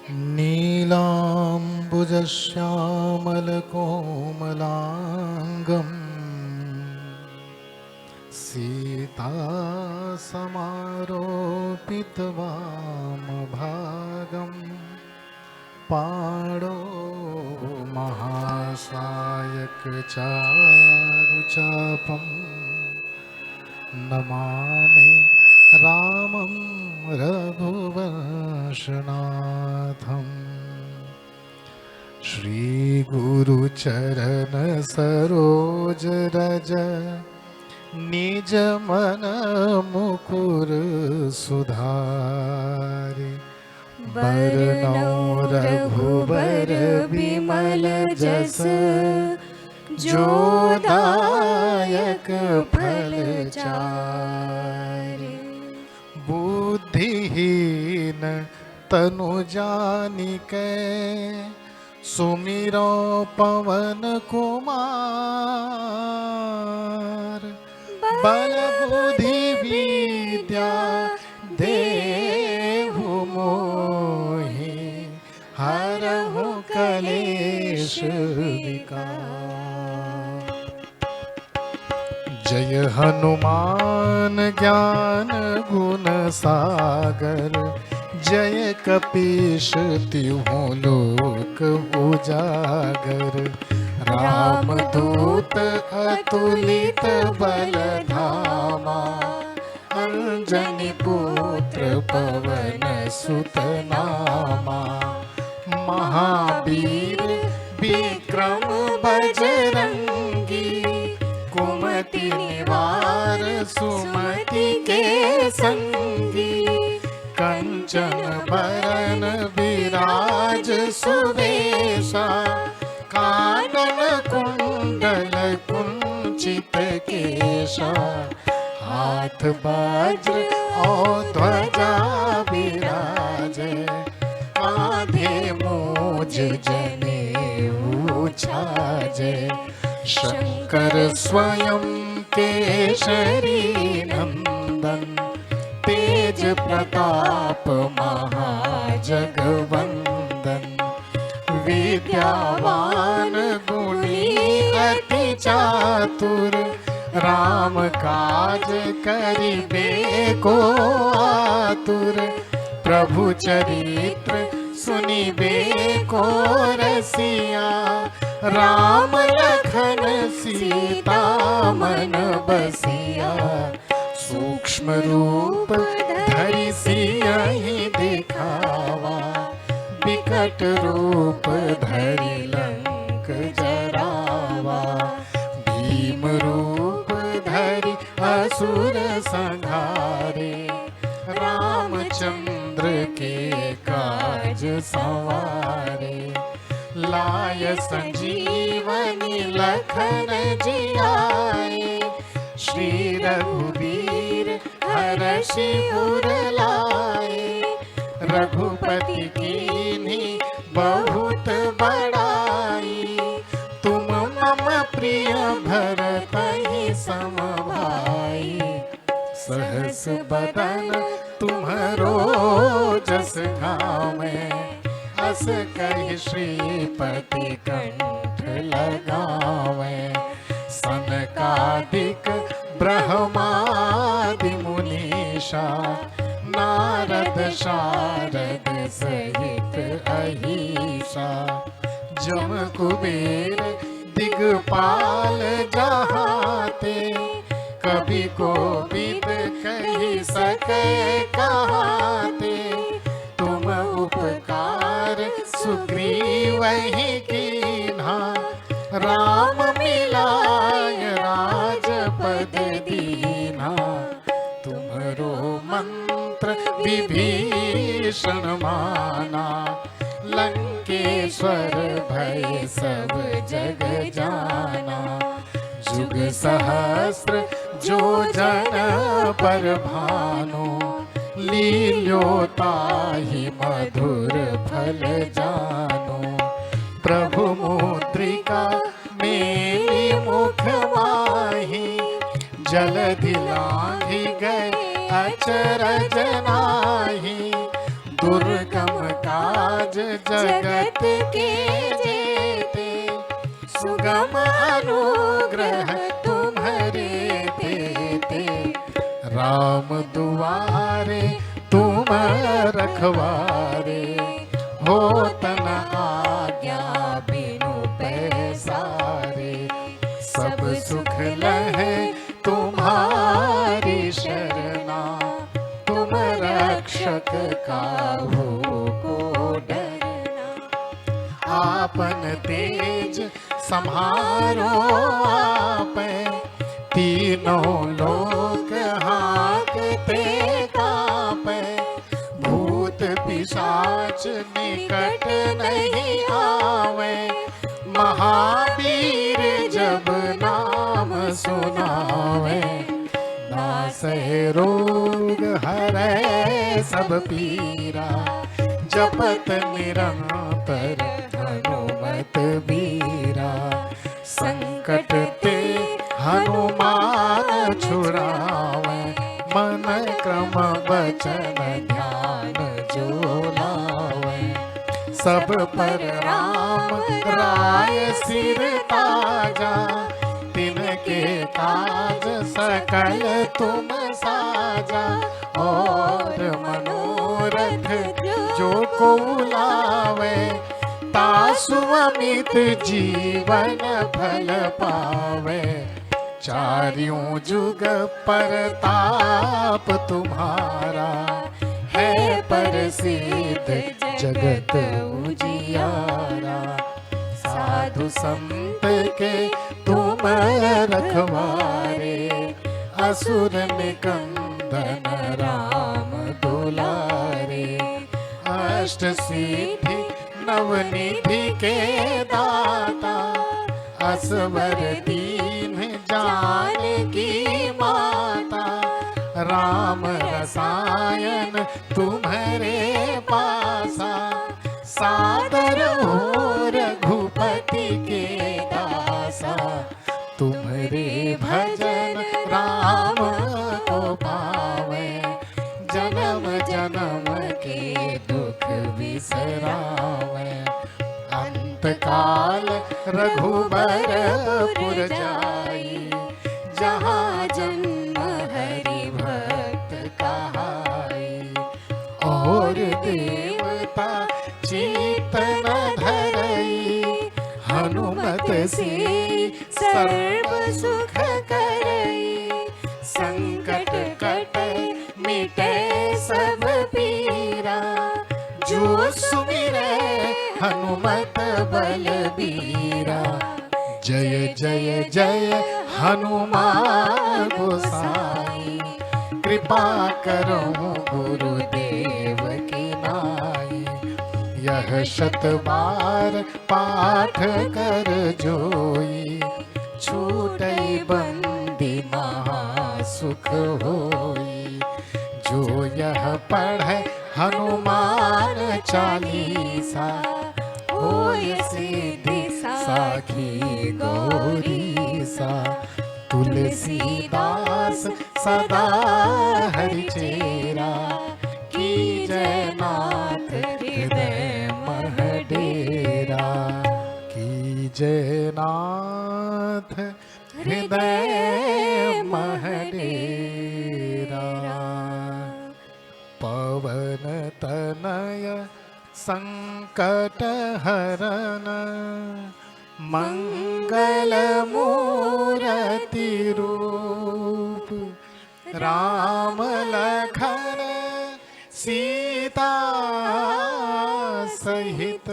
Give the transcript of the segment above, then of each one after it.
नीलाम्बुजश्यामलकोमलाङ्गं सीतासमारोपितवामभागं पाणो महासायकचारुचापं नमामि रामं रघुवंशनाथम्। श्री गुरुचरण सरोज रज निज मन मुकुर सुधारि बरनौ रघुबर बिमल जस जो दायक फल चारि। बुद्धिहीन तनु जानिकै सुमिरो पवन कुमार। बल बुद्धि विद्या देहु मोहि हरहु कलेश विकार। जय हनुमान ज्ञान गुण सागर जय कपीश तिहुँ लोक उजागर। रामदूत अतुलित बल धामा अंजनी पुत्र पवन सुत नामा। महावीर विक्रम बजरंगी कुमति निवार सुमति के संगी। कंचन बरन विराज सुवेशा कानन कुंडल कुंचित केशा। हाथ वज्र और ध्वजा विराजे कांधे मूज जनेऊ छाजे। शंकर स्वयं केसरी नंदन तेज प्रताप महाजगवंदन। विद्यावान गुणी अति चातुर राम काज करिबे को आतुर। प्रभु चरित्र सुनिबे को रसिया राम लखन सीता मन बसिया। सूक्ष्म रूप धरि सियहि दिखावा विकट रूप धरि लंक जरावा। भीम रूप धरि असुर संहारे रामचंद्र के काज संवारे। लाय संजीवनी लखन जियाए श्री रघुवीर हरषि उर लाए। रघुपति कीन्ही बहुत बड़ाई तुम मम प्रिय भरतहि सम भाई। सहस बदन तुम्हरो जस गावें अस कहि श्रीपति कंठ लगावें। सनकादिक ब्रह्मादि मुनीषा नारद शारद सहित अहीसा। जम कुबेर दिगपाल जहाते कवि कोविद कहि सके कहाते। तुम उपकार सुग्रीवहि कीन्हा राम मिलाय राजपद दीन्हा। तुम्हरो मंत्र विभीषण माना लंकेश्वर भय सब जग जाना। जुग सहस्र जो जन पर भानु लील्योताहि मधुर फल जानो। प्रभु मुद्रिका मेली मुख माही जलधि लांघि गए अचरज नाही। दुर्गम काज जगत के जेते, सुगम अनुग्रह तुम्हारे देते। राम दुआरे तुम रखवारे, हो तन आज्ञा बिनु पैसारे। सब सुख लहे तुम्हारी शरणा, तुम रक्षक काहू को डरना। आपन तेज सम्हारो आपे, तीनों लोक हांकते कांपे। भूत पिशाच निकट नहीं आवे, महावीर जब नाम सुनावे। नासै रोग हरै सब पीरा, जपत निरंतर हनुमत बीरा। संकट ते हनुमान छुड़ावे, मन क्रम बचन ध्यान जो लावे। सब पर राम राय सिर ताजा, तिनके काज सकल तुम साजा। और मनोरथ जो को लावे, तासु अमित जीवन फल पावे। चारियों जुग परताप तुम्हारा, है प्रसिद्ध जगत उजियारा। साधु संत के तुम रखवारे, असुर निकंदन राम दुलारे। अष्ट सिद्धि नवनिधि के दाता, असवर दीन जानकी माता। राम रसायन तुम्हारे पासा, सादर हो रघुपति के दासा। तुम्हारे भजन राम को पावे, जन्म जन्म के दुख बिसरावे। अंत काल रघुबरपुर जाई, जहाँ जन्म हरि भक्त कहाई। और देवता चेतन धरई, हनुमत से सर्व सुख करई। संकट कटे मिटे सब पीरा, जो सुमिरै हनुमत बलबीरा। जय जय जय हनुमान गोसाई, कृपा करो गुरुदेव की नाई। यह शत बार पाठ कर जोई, छूटई बंदी महा सुख होई। जो यह पढ़े हनुमान चालीसा, होय सिद्धि साखी गौरी सा। तुलसीदास सदा हरि चेरा, की जय नाथ हृदय मह डेरा। की जय नाथ हृदय मह डेरा। पवन तनय संकट हरन, मंगल मूर्ति रूप। राम लखन सीता सहित,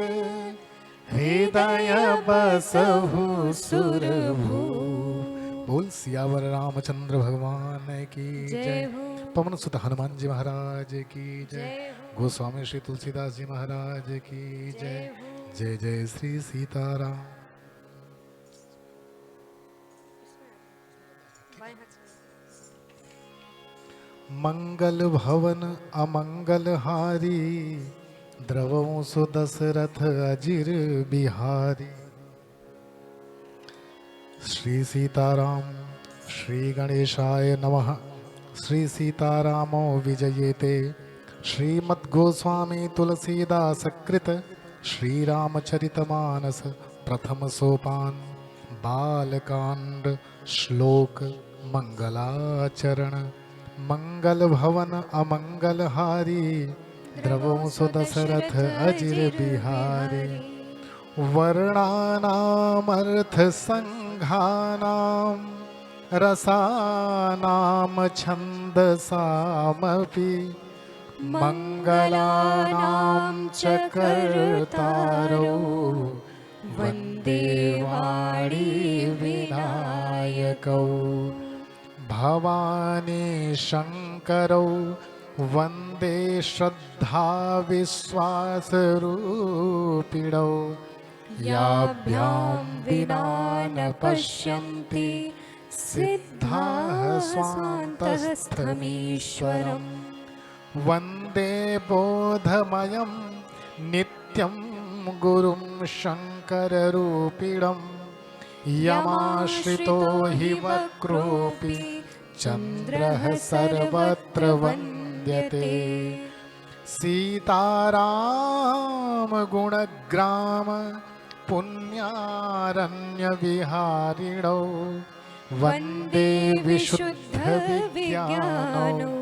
हृदय बसहु सुरभूप। बोल सियावर रामचंद्र भगवान की जय। पवन सुत हनुमान जी महाराज की जय। गोस्वामी श्री तुलसीदास जी महाराज की जय। जय जय श्री सीताराम। मंगल भवन अमंगल हारी, द्रवों सुदशरथ अजिर बिहारी। श्री सीताराम श्री गणेशाय नमः। श्री सीतारामो विजयेते श्रीमद् गोस्वामी तुलसीदास कृत श्री रामचरितमानस प्रथम सोपान बालकांड श्लोक मंगलाचरण। मंगल भवन अमंगल हारी द्रवो सुदशरथ अजिर बिहारी। वर्णानामर्थ संघानाम रसानाम छन्दसामपि मंगलानां च कर्तारो वन्दे वाणी विनायकौ। भवानी शंकरौ वन्दे श्रद्धा विश्वासरूपिणौ। याभ्यां विना न पश्यन्ति सिद्धाः स्वान्तस्थमीश्वरम्। वन्दे बोधमयं नित्यं गुरुं शङ्कररूपिणं। यमाश्रितो हि वक्रोऽपि चन्द्रः सर्वत्र वन्द्यते। सीताराम गुणग्राम पुण्यारण्यविहारिणौ वन्दे विशुद्धविज्ञानौ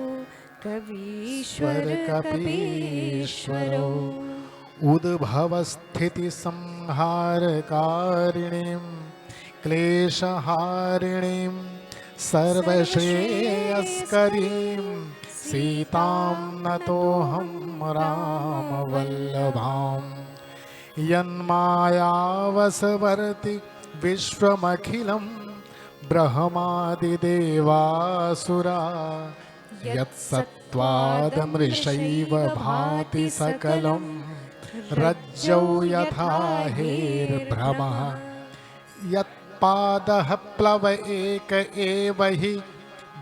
कवीश्वर कपीश्वरौ। उद्भवस्थितिसंहारकारिणीं क्लेशहारिणीं सर्वश्रेयस्करीं सीतां नतोऽहं रामवल्लभाम्। यन्मायावसवर्ति विश्वमखिलं ब्रह्मादिदेवासुरा। यत्सत्त्वादमृषैव भाति सकलं रज्जौ यथा हेर्भ्रमः। यत्पादः प्लव एक एव हि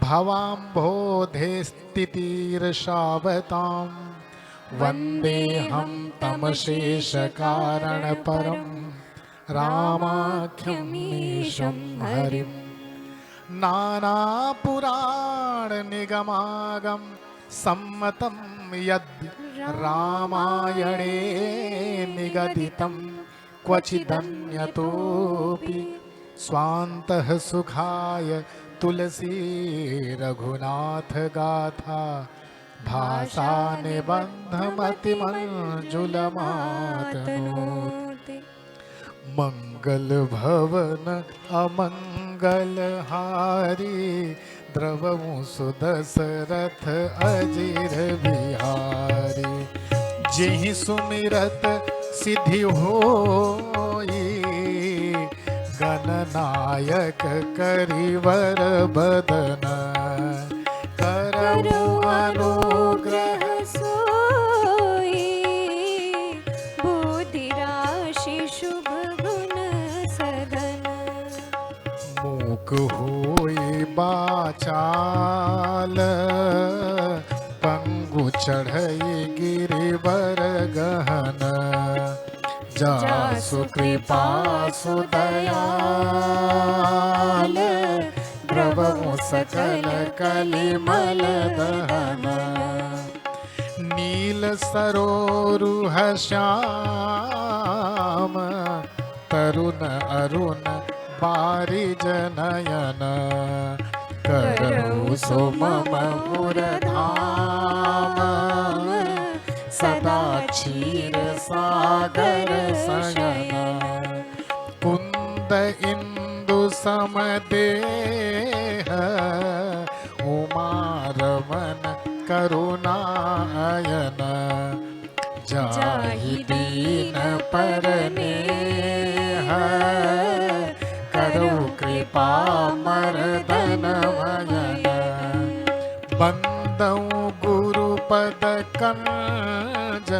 भवाम्भोधे स्थितिर्षावतां। वन्देऽहं तमशेषकारणपरं रामाख्यमीशं हरिम्। नानापुराणनिगमागम सम्मतं यद् रामायणे निगदितं क्वचिदन्यतोऽपि स्वान्तः सुखाय तुलसी रघुनाथ गाथा। भाषा निबन्धमतिमञ्जुलमातनोति। मंगल भवन अमंगल हारी द्रवमु सुदशरथ अजिर बिहारी। जिहि सुमिरत सिद्धि होई गणनायक करिवर बदन। करहु अनुग्रह सोई बुद्धि राशि शुभ गुण सघन। मूक होई बाचाल पंगु चढ़ई गिरिवर गहन। जासु कृपा सुदयाल द्रवमु सकल कलिमल दहन। नील सरोरुह श्याम तरुण अरुण बारिज नयन। करहु सो मम मुरधाम सदा क्षीर सागर शयन। कुंद इंदु समदेह उमारमन करुणायन। जाहि दीन परनेह करहु कृपा मर्दन वयन। बंदौ गुरुपद कंज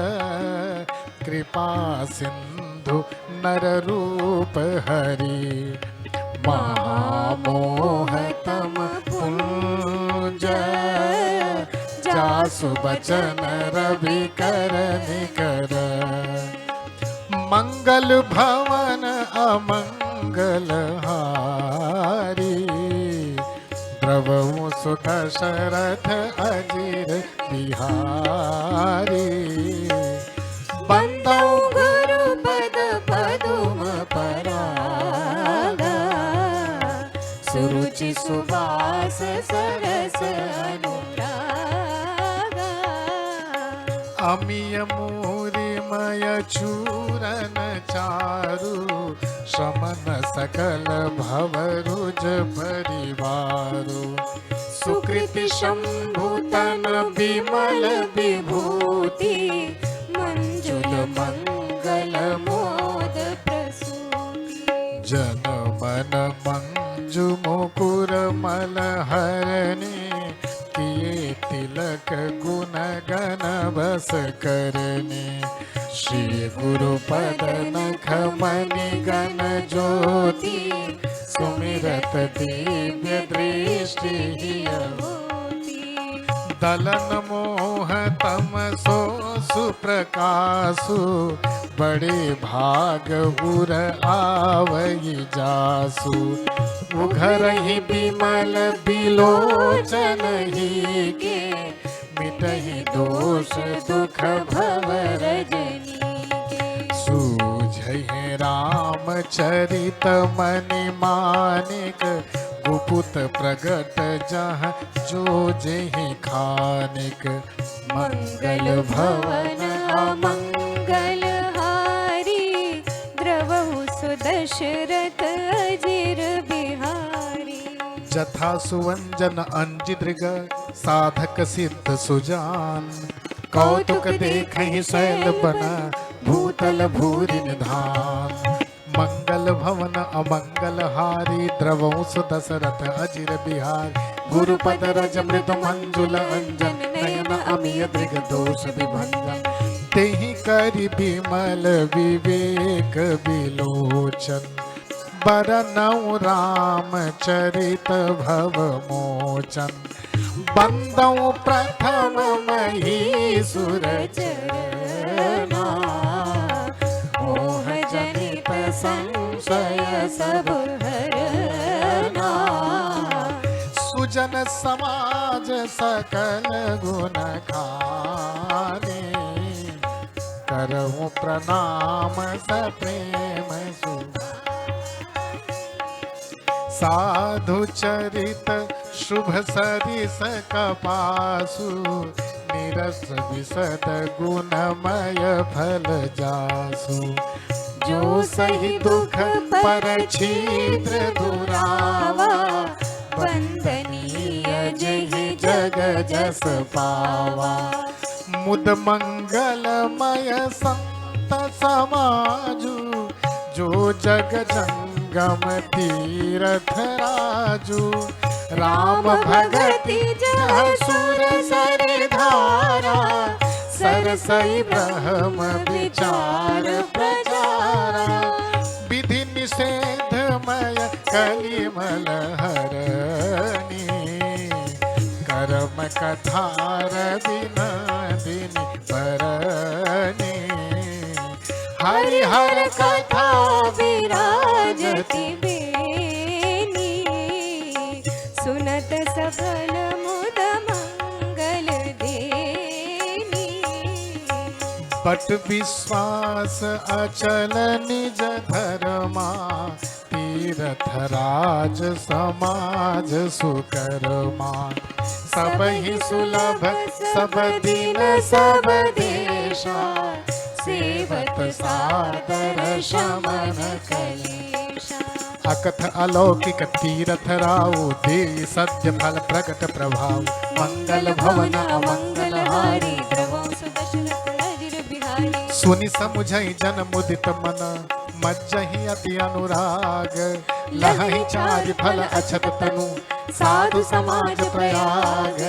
कृपा सिंधु नर रूप हरि। महामोहतम पुंज जासु बचन रवि कर निकर। मंगल भवन अमंगल हारी द्रवहु सुदशरथ अजिर बिहारी। बंदौ गुरु पद पदुम परागा, सुरुचि सुवास सरस अनुरागा। अमिय मूरिमय चूरन चारु, शमन सकल भवरुज परिवारु। सुकृति शंभुतन विमल विभूति, मंजुल मंगल मोद प्रसूति। जन मन मंजु मुकुर मलहरणी, किए तिलक गुण गण बस करनी। श्री गुरु पद नख मणि गण ज्योति, सुमिरत दिव्य दृष्टि होती। दलन मोह तम सो सुप्रकाशु, बड़े भाग उर आवई जासु। उघरहि बिमल बिलोचन ही के, मिटहि दोष दुख भव रजनी के। सूझहि रामचरित मनि मानिक, गुपुत प्रगट जहाँ जो जेहि खानिक। मंगल भवन अमंगल हारी, द्रवहु सुदशरथ अजिर बिहारी। जथा सुवंजन अंजिदृग, साधक सिद्ध सुजान। कौतुक देखहि शैल बना, भूतल भूरि निधान। मंगल भवन अमंगल हारी, द्रवहु सुदशरथ अजिर बिहारी। गुरुपद रज मृदु मंजुल अंजन, नयन अमिय दृग दोष विभंजन। तेहि करि बिमल विवेक विलोचन, बरनउँ रामचरित भव मोचन। बंदौ प्रथम महीसुर चरना, मोह जनित संशय सब हरना। सुजन समाज सकल गुण खाने, करऊँ प्रणाम सप्रेम सुभाने। साधु चरित शुभ सरिस कपासु, निरस विशद गुणमय फल जासु। जो सही दुख पर छिद्र दुरावा, वंदनीय जहि जग जस पावा। मुद मंगलमय संत समाजु, जो जग जंगम तीरथ राजू। राम भगति जहाँ सुर सर धारा, सरसई ब्रह्म विचार प्रचारा। विधि निषेधमय कलिमल हरणी, कर्म कथार विनोदिनी परनी। हरिहर कथा विराजति बेनी, सुनत सफल मुद मंगल देनी। बट विश्वास अचल निज धर्मा, तीरथ राज समाज सुकर्मा। सबहि सुलभ सब दिन सब देशा, सेवत सादर शमन कलेशा। अकथ अलौकिक तीरथ राउ, देई सत्य फल प्रकट प्रभाव। मंगल भवन अमंगल हारी, द्रवहु सुदशरथ अजिर बिहारी। सुनि समुझई जन मुदित मन, मज्जहि अति अनुराग। लहहि चारि फल अछत तनु, साधु समाज प्रयाग।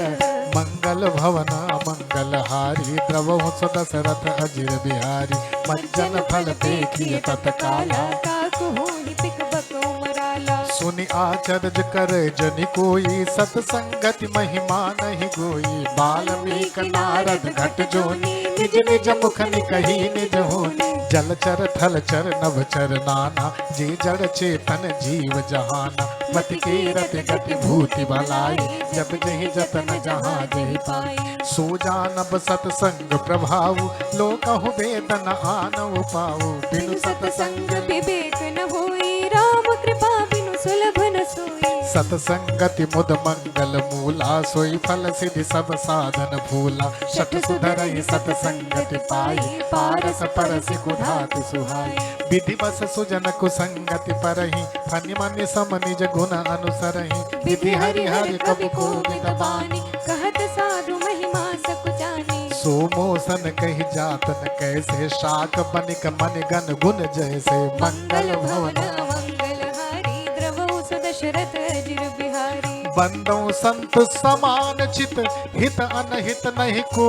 मंगल भवन मंगल हारी, द्रवहु सुदशरथ अजिर बिहारी। मज्जन फल देखिय तत्काला, काकु होहि पिक बको मराला। सुनि आचरज कर जनि कोई, सतसंगति महिमा नहीं गोई। बाल्मीक नारद घट जोनी, निज निज मुख निकहि निज होनी। जलचर थलचर नभचर नाना, जे जड़ चेतन जीव जहाना। मति की रति गति भूति भलाई, जब जहि जतन जहाँ जहि पाई। सो जानब सतसंग प्रभाव, लोकहु वेदन आनउ पाऊ। बिनु सतसंग विवेक न होई, राम कृपा बिनु सुलभ न सोई। सतसंगति मुद मंगल मूला, सोई फल सिद्धि सब साधन भूला। शठ सुधरहि सतसंगति पाई, पारस परसि कुधाति सुहाई। विधि बस सुजन कुसंगति परहि, फनि मनि सम निज गुण अनुसरहि। विधि हरि हरि कबि कोविद बानी, कहत साधु महिमा सकुचानी। सो मोसन कहि जातन कैसे, शाक बनिक मन गन गुण जैसे। मंगल भवन मंगल हारी, द्रवहु सुदशरथ अजिर बिहारी। बंदो संत समान चित, हित अनहित नहीं को।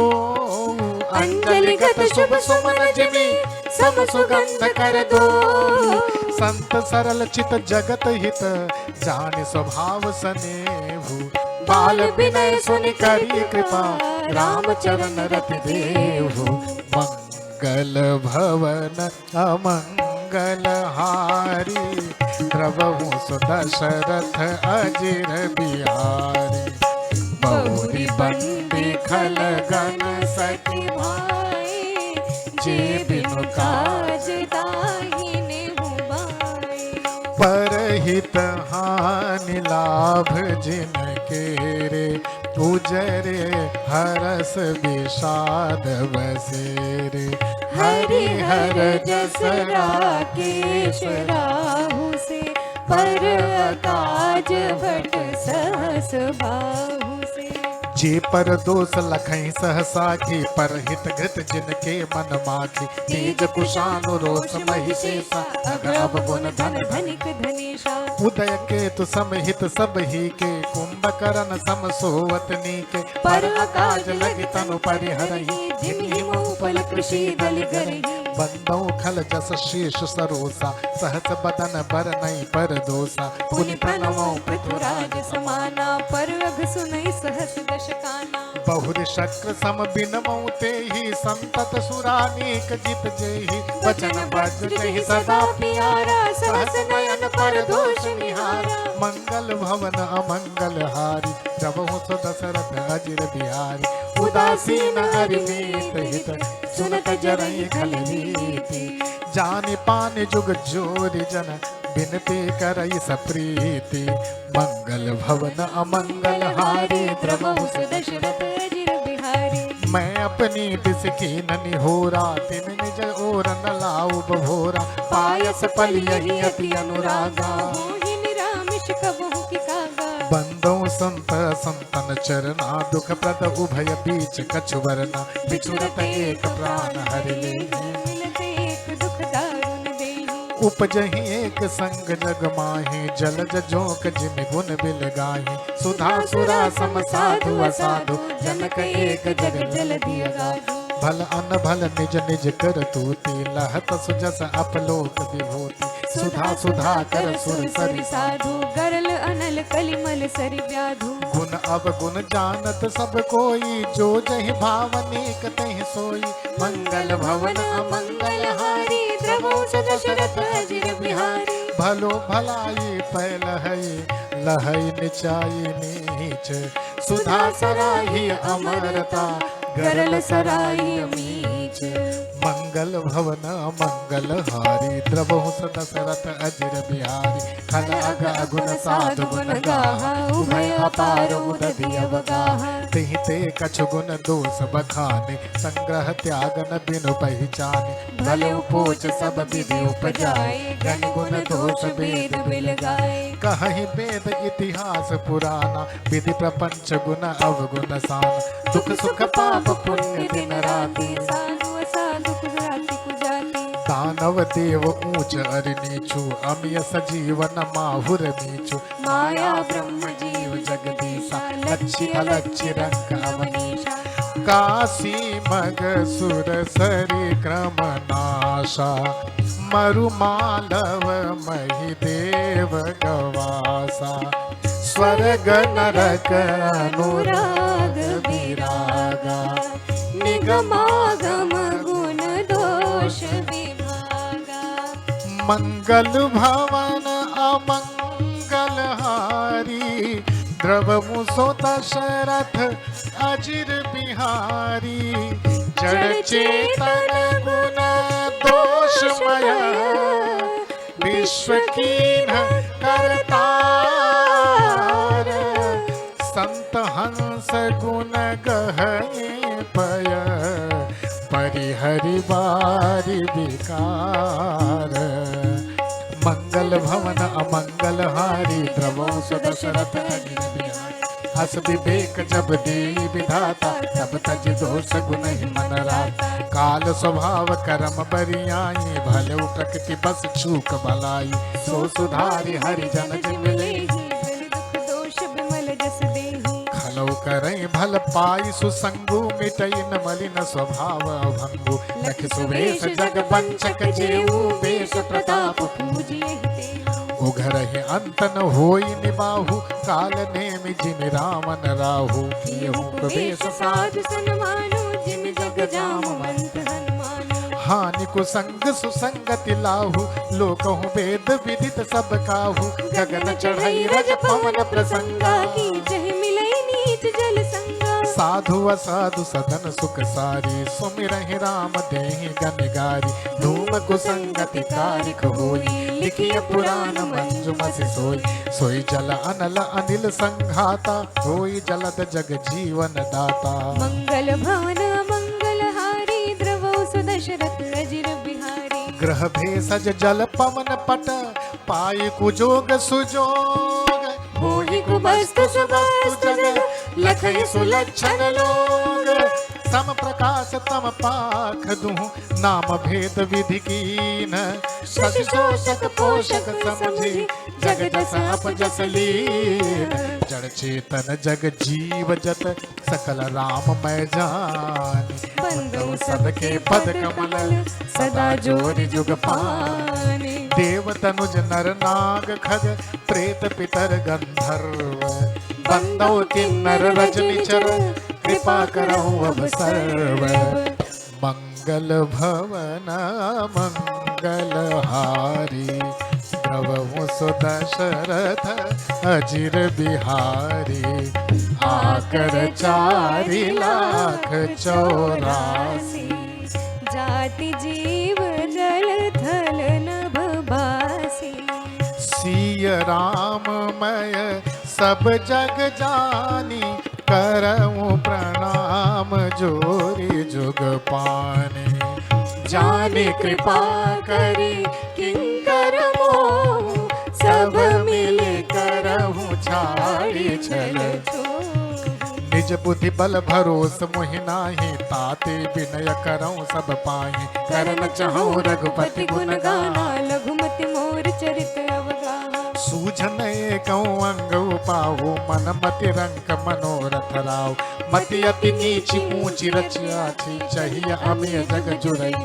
अंजलि गत शुभ सुमन जिमि, सम सुगंध कर दो। संत सरल चित जगत हित, जान स्वभाव सनेहु। बाल विनय सुनि करी कृपा, राम चरण रति देहु। मंगल भवन अमंगल हारी, द्रवहु सुदशरथ अजिर बिहारी। बहुरी बंदी खल गन सखी भाई, जे बिनु काज ताहि नेहु बाई। परहित हानि लाभ जिनके रे, उजरे हरस विषाद बसेरे। हरि हर जस राकेश राहु से, पर काज भट सहस बाहु से। जे पर दोष लखई सहसा की, परहित घृत जिनके मन माखी। तेज कुशानु रोष महिषेषा, अगम गुण धन धनिक धनेशा। उदय केतु समहित सब ही के, कुंभकर्ण सम सोवतनी के। पर काज लगी तनु परिहरहि, जिमि मोह पल कृषि दल गरहि। बंदौ खल जस शेष सरोसा, सहस बदन बर नहीं पर दोसा। पुनि प्रणवो पृथुराज समाना, पर अघ सुनई सहस दशकाना। बहुर शक्र सम बिनमौ तेहि, संतत सुरानीक जित जेहि। वचन वज्र जहि सदा प्यारा, सहस नयन पर दोष निहारा। मंगल भवन अमंगल हारी, प्रभु दशरथ अजिर बिहारी। उदासीन अरिनीत हित, सुनत जरई खल रीति। जानि पानि जुग जोरि जन, बिनती करई सप्रीति। मंगल भवन अमंगल हारी, प्रभु दशरथ अजिर बिहारी। मैं अपनी दिस की ननि होरा, तिन निज ओर न लाऊ बभोरा। पायस पल यही अति अनुरागा, मोहि निरामिष कबहु की कागा। बंदो संत संतन चरना, दुख प्रद उभय बीच कछु वरना। बिछुरत एक प्राण हरि लेहि, मिलत एक दुख दारुण देहि। उपजहि एक संग जग माहि, जलज जोक जिमि गुण बिल गाहि। सुधा सुरा सम साधु असाधु, जनक एक जग जल दिय गाधु। भल अन भल निज निज कर तूति, लहत सुजस अपलोक विभूति। सुधा सुधा कर सुर सरि साधु, गरल अनल कलिमल सरि व्याधु। गुण अवगुण जानत सब कोई, जो जहि भावनेक तहि सोई। मंगल भवन अमंगल हारी, द्रवहु दशरथ अजिर बिहारी। भलो भलाई पैल है, लहई निचाई नीच। सुधा सराही अमरता, गरल सराई मीच। मंगल भवन मंगल हारी, द्रवहु दशरथ अजिर बिहारी। खल अग अगुण साधु गुण गाहा, उभय अपार उदधि अवगाहा। तिहि ते कछु गुण दोष बखाने, संग्रह त्याग न बिनु पहिचाने। भले उपोच सब विधि उपजाए, गण गुण दोष वेद बिल गाए। कहि वेद इतिहास पुराना, विधि प्रपंच गुण अवगुण साना। दुख सुख पाप पुण्य दिन राति, साधु असाधु कुजाति कुजाति। दानव देव ऊंच अरि नीचु, अमिय सजीवन माहुर नीचु। माया ब्रह्म जीव जगदीशा, लक्षि अलक्षि रंग अवनीशा। काशी मग सुर सरि क्रम नाशा, मरु मालव मही देव गवासा। स्वर्ग नरक अनुराग विरागा, निगमागम गुण दोष विभागा। मंगल भवन अमंगल मंगलहारी द्रवमुसो दशरथ अजिर बिहारी जड़ चेतन गुण दोषमय विश्व कीन करतार संत हंस गुण गहने पय परिहरि बारी विकार मंगल भवन अमंगल हारी द्रवो सुदशरथ अजिर बिहारी हस विवेक जब दे विधाता तब तज दोष गुण ही मन राता काल स्वभाव करम बरियाई भले प्रकृति बस चूक भलाई सो सुधारी हरि जन जिन लेहि दुख दोष बिमल जस देहि खलौ करई भल पाई सुसंगु मिटई न मलिन स्वभाव भंगु लख सुवेश जग पंचक जेऊ बेश प्रताप पूजिए तेहि उघर है अंत न होई निबाहु काल नेम जिन रामन राहु येहु उपदेश साधु सन्मानु जिन जग जामवंत हनुमानु हानि कुसंग सुसंगति लाहु लोकहु वेद विदित सब काहु गगन चढ़ई रज पवन प्रसंगा की जह मिलई नीच जल संगा साधु असाधु सदन सुख सारी सुमिरहि राम देहि गन गारी धूम कुसंगति कारिक होई लिखिय पुराण मंजुमसि सोई सोई जल अनल अनिल संघाता होई जलद जग जीवन दाता मंगल भवन मंगल हारी द्रवो सुदशरथ अजिर बिहारी ग्रह भेषज जल पवन पट पाई कुजोग सुजोग मोहि कुबस्तु सुबस्तु जन लखई सुलक्षण लोग सम प्रकाश तम पाख दूं नाम भेद विधि कीन शशि शोषक पोषक समझी जग जस अप जस लीन जड़ चेतन जग जीव जत सकल राम मैं जानी बंदो सबके पद कमल सदा जोरि जुग पानी देव तनुज नर नाग खग प्रेत पितर गंधर्व बंदो किन्नर रजनी चर कृपा करहु अब सर्व मंगल भवन मंगल हारी द्रवहु सुदशरथ अजिर बिहारी आकर 4,84,000 जाति जीव जल थल नभ बासी सिय राममय सब जग जानी करऊं प्रणाम जोरी जुग पानी जाने कृपा करी किंकर मोह सब मिले करहूं छाड़ी छल निज बुद्धि बल भरोस मोहि नाही ताते विनय करऊं सब पाई करन चाहूं रघुपति गुण गाना लघुमति मोर चरित अवगाहा सूझन एकऊं अंग पाहु मन मति रंक मनोरथ राव मति अति नीची ऊंची रचिया थी चाहिए अमेय जग जुरई न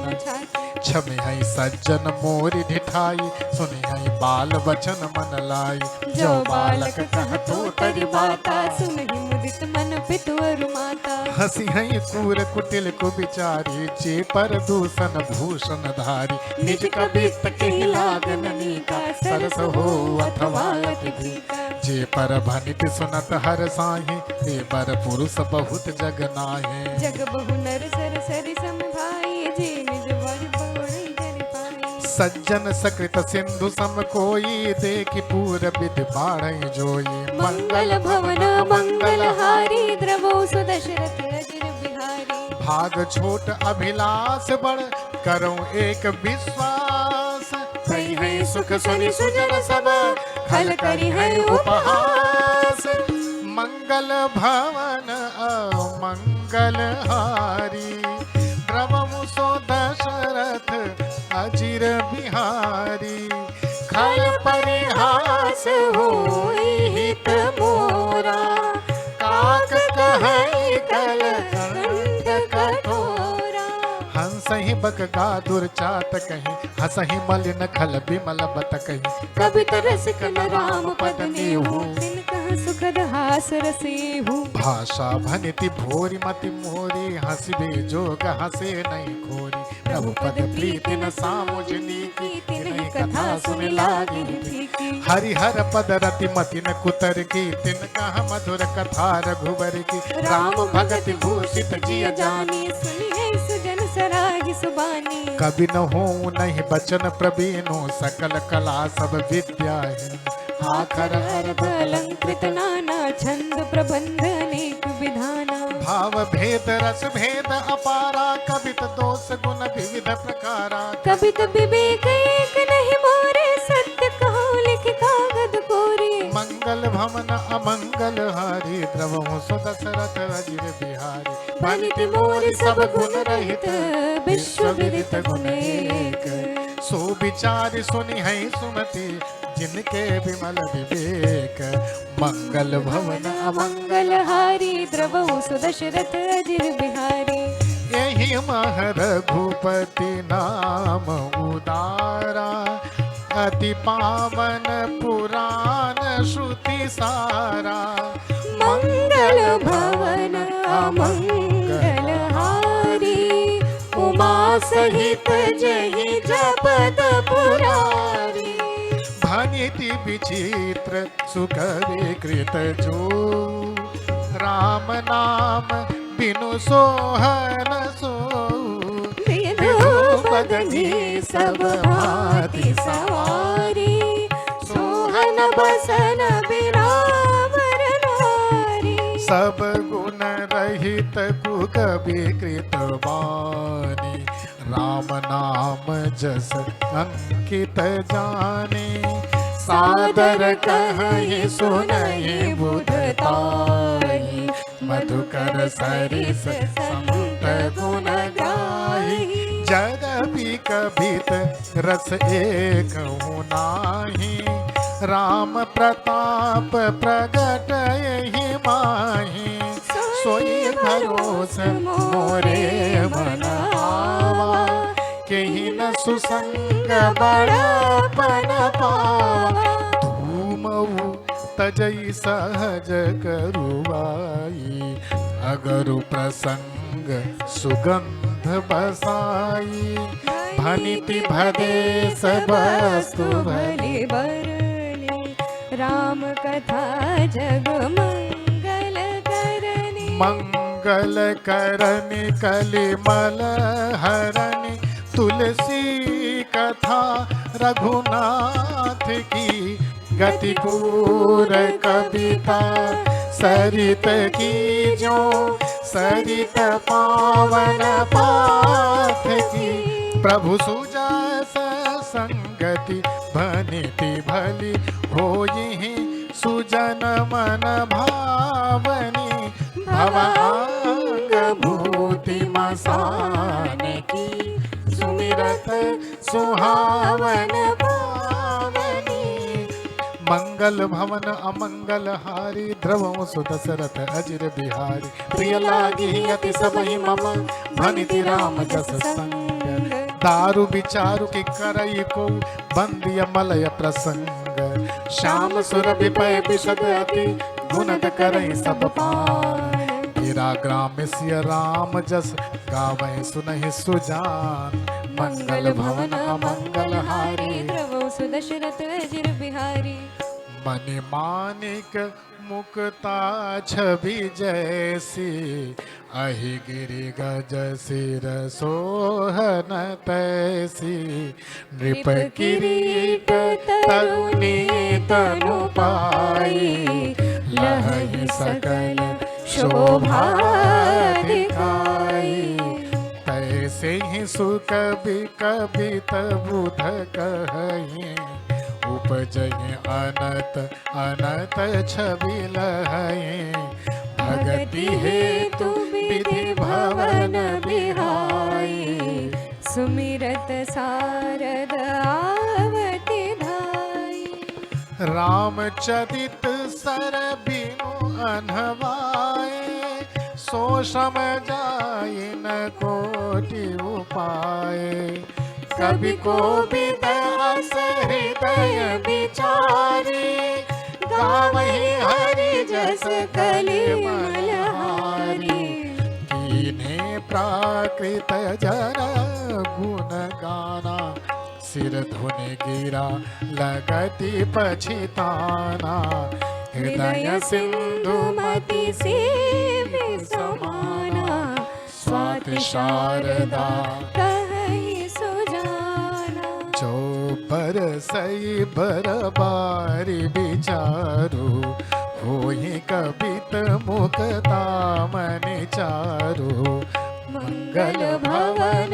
छमे हई सज्जन मोरि ढिठाई सुनि हई बाल वचन मन लाई जो बालक कहतो तरि बाता सुनहि मुदित मन पितुअर माता हसी हई कूर कुटिल कुबिचारी चे पर दूषण भूषण धारी निज कबित के लागन नीका सरस हो अथवा अति भीका जे पर भनित सुनत हर साहि ते बर पुरुष बहुत जग नाहे जग बहु नर सर सरि सम भाई जे निज वर बड़ई जन पाई सज्जन सकृत सिंधु सम कोई देखि पूर विधि बाढ़ई जोई मंगल भवन मंगल हारी द्रवो सुदशरथ अजिर बिहारी भाग छोट अभिलाष बड़ करूं एक विश्वास भई है सुख सुनि सुजन सब खल करी है उपहास मंगल भवन अमंगल हारी द्रवमु सो दशरथ अजिर बिहारी खल परिहास होई हित मोरा काक कहई कल कंठ कठोरा हंसहि बक गादुर चात कहीं हंसहि मलिन खल बिमल बत कहीं कभी तरस कन राम पद नेहु तिन कह सुखद हास रसेहु भाषा भनिति भोरी मति मोरी हंसबे जोग हंसे नहीं खोरी प्रभु पद प्रीति न सामुजनी की तिन्हि कथा सुन लागी फीकी हरिहर पद रति मति न कुतर की तिन कह मधुर कथा रघुबर की राम भगति भूषित जिय जानी सुनिए सुजन सरागी सुबानी कभी न हो नहीं बचन प्रवीणो सकल कला सब विद्या है आखर अर्ध अलंकृत नाना छंद प्रबंध अनेक विधाना भाव भेद रस भेद अपारा कवित दोष गुण विविध प्रकारा कवित विवेक एक नहीं मोरे सत्य कहो लिख कागद कोरे मंगल भवन अमंगल हारी द्रवहु सुदशरथ अजिर बिहारी बनित मोर सब गुण रहित विश्व विदित गुण एक सो विचार सुनि है सुमति जिनके विमल विवेक मंगल भवन मंगल हारी द्रवहु सुदशरथ अजिर बिहारी यही मह रघुपति नाम उदारा अति पावन पुराण श्रुति सारा मंगल भवन अमंगल हारी उमा सहित जहि जपद पुरारी भनिति विचित्र सुख विकृत जो राम नाम बिनु सोहन सो बदनी सब भांति सवारी सोहन बसन बिरावर नारी सब गुण रहित कुक विकृत वाणी राम नाम जस अंकित जाने सादर कहि सुनहि बुधताहि मधुकर सरिस संत गुण गाहि जदपि कभित रस एक नाही राम प्रताप प्रगट यहि माहि सोई भरोस मोरे मन आवा केहि न सुसंग बड़पन पावा धूमऊ तजई सहज करुवाई अगरु प्रसंग सुगंध बसाई भनिति भदेश वस्तु भले बरने राम कथा जग मंगल करने मंगल करनि कलिमल हरनि तुलसी कथा रघुनाथ की गति पूर कविता सरित की जो सरित पावन पाथ की प्रभु सुजास संगति भनिति भली होई सुजन मन भावनी भवांग भूति मसान की सुमिरत सुहावन पावनी मंगल भवन अमंगल हारी द्रवहु सुदशरथ अजिर बिहारी प्रिय लागी अति सबहि मम भनिति राम जस संग दारु विचारु की करई को बंदिय मलय प्रसंग श्याम सुर विपय विशद अति गुणत करई सब पान गिरा ग्राम सिय राम जस गावै सुनहि सुजान मंगल भवन अमंगल हारी द्रवहु सुदशरथ अजिर बिहारी मनि मानिक मुक्ता छवि जैसी अहि गिरि गज सिर सोहन तैसी नृप किरीट तरुणी तनु पाई लहहि सकल शोभा दिखाई तैसे ही सुकवि कवित बुध कहि उपजहि अनत अनत छवि लहै भगति हेतु विधि भवन बिहाई सुमिरत सारद आवति धाई रामचरित सर बिनु अनहवाए सो सम जाय न कोटि उपाय कवि को विदस हृदय विचारे गावहि हरि जस कली मलहारी कीन्हे प्राकृत जन गुण गाना सिर धुनि गिरा लगति पछिताना हृदय सिंधु मति सेवि समाना स्वाति शारदा कहि सुजाना जो बरसई बरबारी विचारु होई कवित मुक्ता मनि चारु मंगल भवन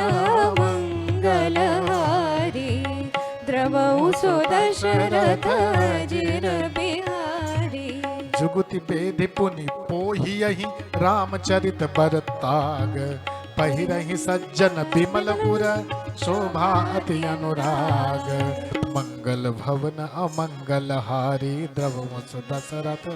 मंगल हारी द्रवहु सो दशरथ अजिर बिहारी जुगुति बेधि पुनि पोहियहि रामचरित बरताग पहिरहि सज्जन बिमल उर शोभा अति अनुराग मंगल भवन अमंगल हारी द्रवहु दशरथ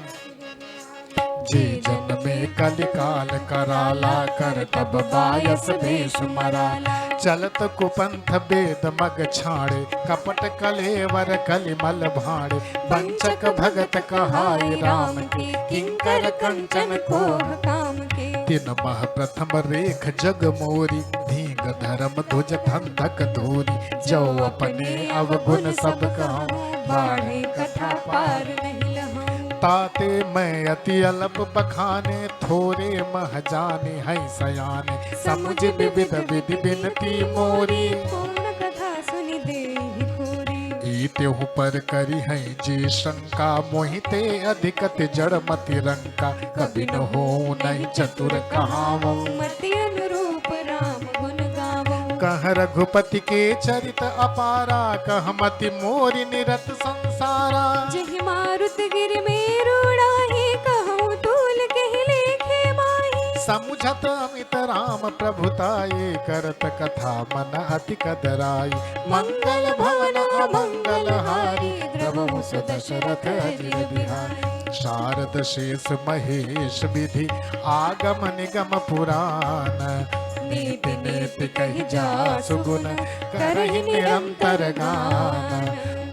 जी जन में कलिकाल कराला कर तब बायस भेष मराला चलत कुपंथ वेद मग छाड़े कपट कलेवर कलिमल भाड़े वंचक भगत कहाय राम के किंकर कंचन कोह काम के तिन मह प्रथम रेख जग मोरी धींग धर्म ध्वज धंधक धोरी जो अपने अवगुण सब कहूँ बाढ़े कथा पार नहीं लहूं ताते मैं अति अल्प बखाने थोरे मह जाने है सयाने समुझ विविध विधि बिनती मोरी पूर्ण कथा सुनि देहि खोरी ईत्यहु पर करी है जी शंका मोहिते अधिकत जड़ मति रंका कभी न हो नहीं चतुर कहावो मति अनुरूप राम गुण गावो कह रघुपति के चरित अपारा कह मति मोरी निरत संसारा जहि मारुत गिर में रूढ़ाही कहूँ तूल कहि लेखे माही समुझत अमित राम प्रभुताये करत कथा मन अति कदराई मंगल भवन अमंगल हारी द्रवहु सो दशरथ अजिर बिहारी शारद शेष महेश विधि आगम निगम पुराण नीति नीति कहि जासु गुण करहि निरंतर गान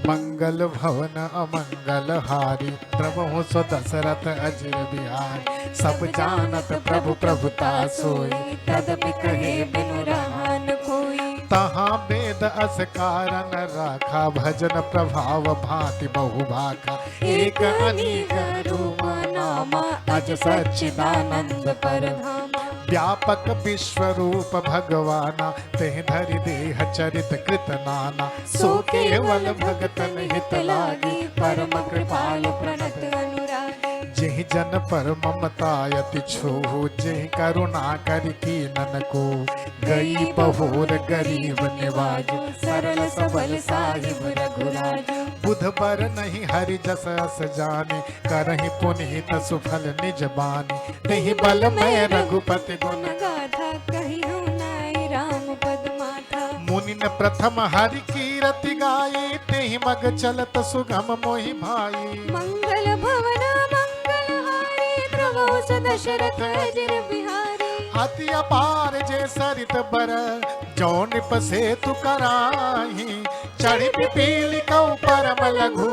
मंगल भवन अमंगल हारी प्रभु सो दशरथ अजिर बिहारी सब जानत प्रभु प्रभुता सोई तदपि कहे बिनु रहान कोई तहाँ वेद अस कारण राखा भजन प्रभाव भांति बहु भाखा एक अनेक रूप नामा अज सच्चिदानंद परधामा व्यापक विश्व रूप भगवाना तेह धरि देह चरित कृत नाना सो केवल भगतन हित लागी परम कृपाल प्रणत अनुरागी जिह जन पर ममतायति छोहु जिह करुणा करि कीनन को गई बहोर गरीब निवाजु सरल सबल साहिब रघुराजु बुध बर नहीं हरि जस अस जाने करहि पुनीत सुफल निज बानी नहीं बल मैं रघुपति गुण गाथा कही हूँ नाई राम पद माथा मुनि न प्रथम हरि कीरति गाये तेहि मग चलत सुगम मोहि भाई मंगल भवन मंगल हारी द्रवहु सो दशरथ अजिर बिहारी अति अपार जे सरित बर जो निप सेतु कराही चढ़ी पिपीली कौ परम लघु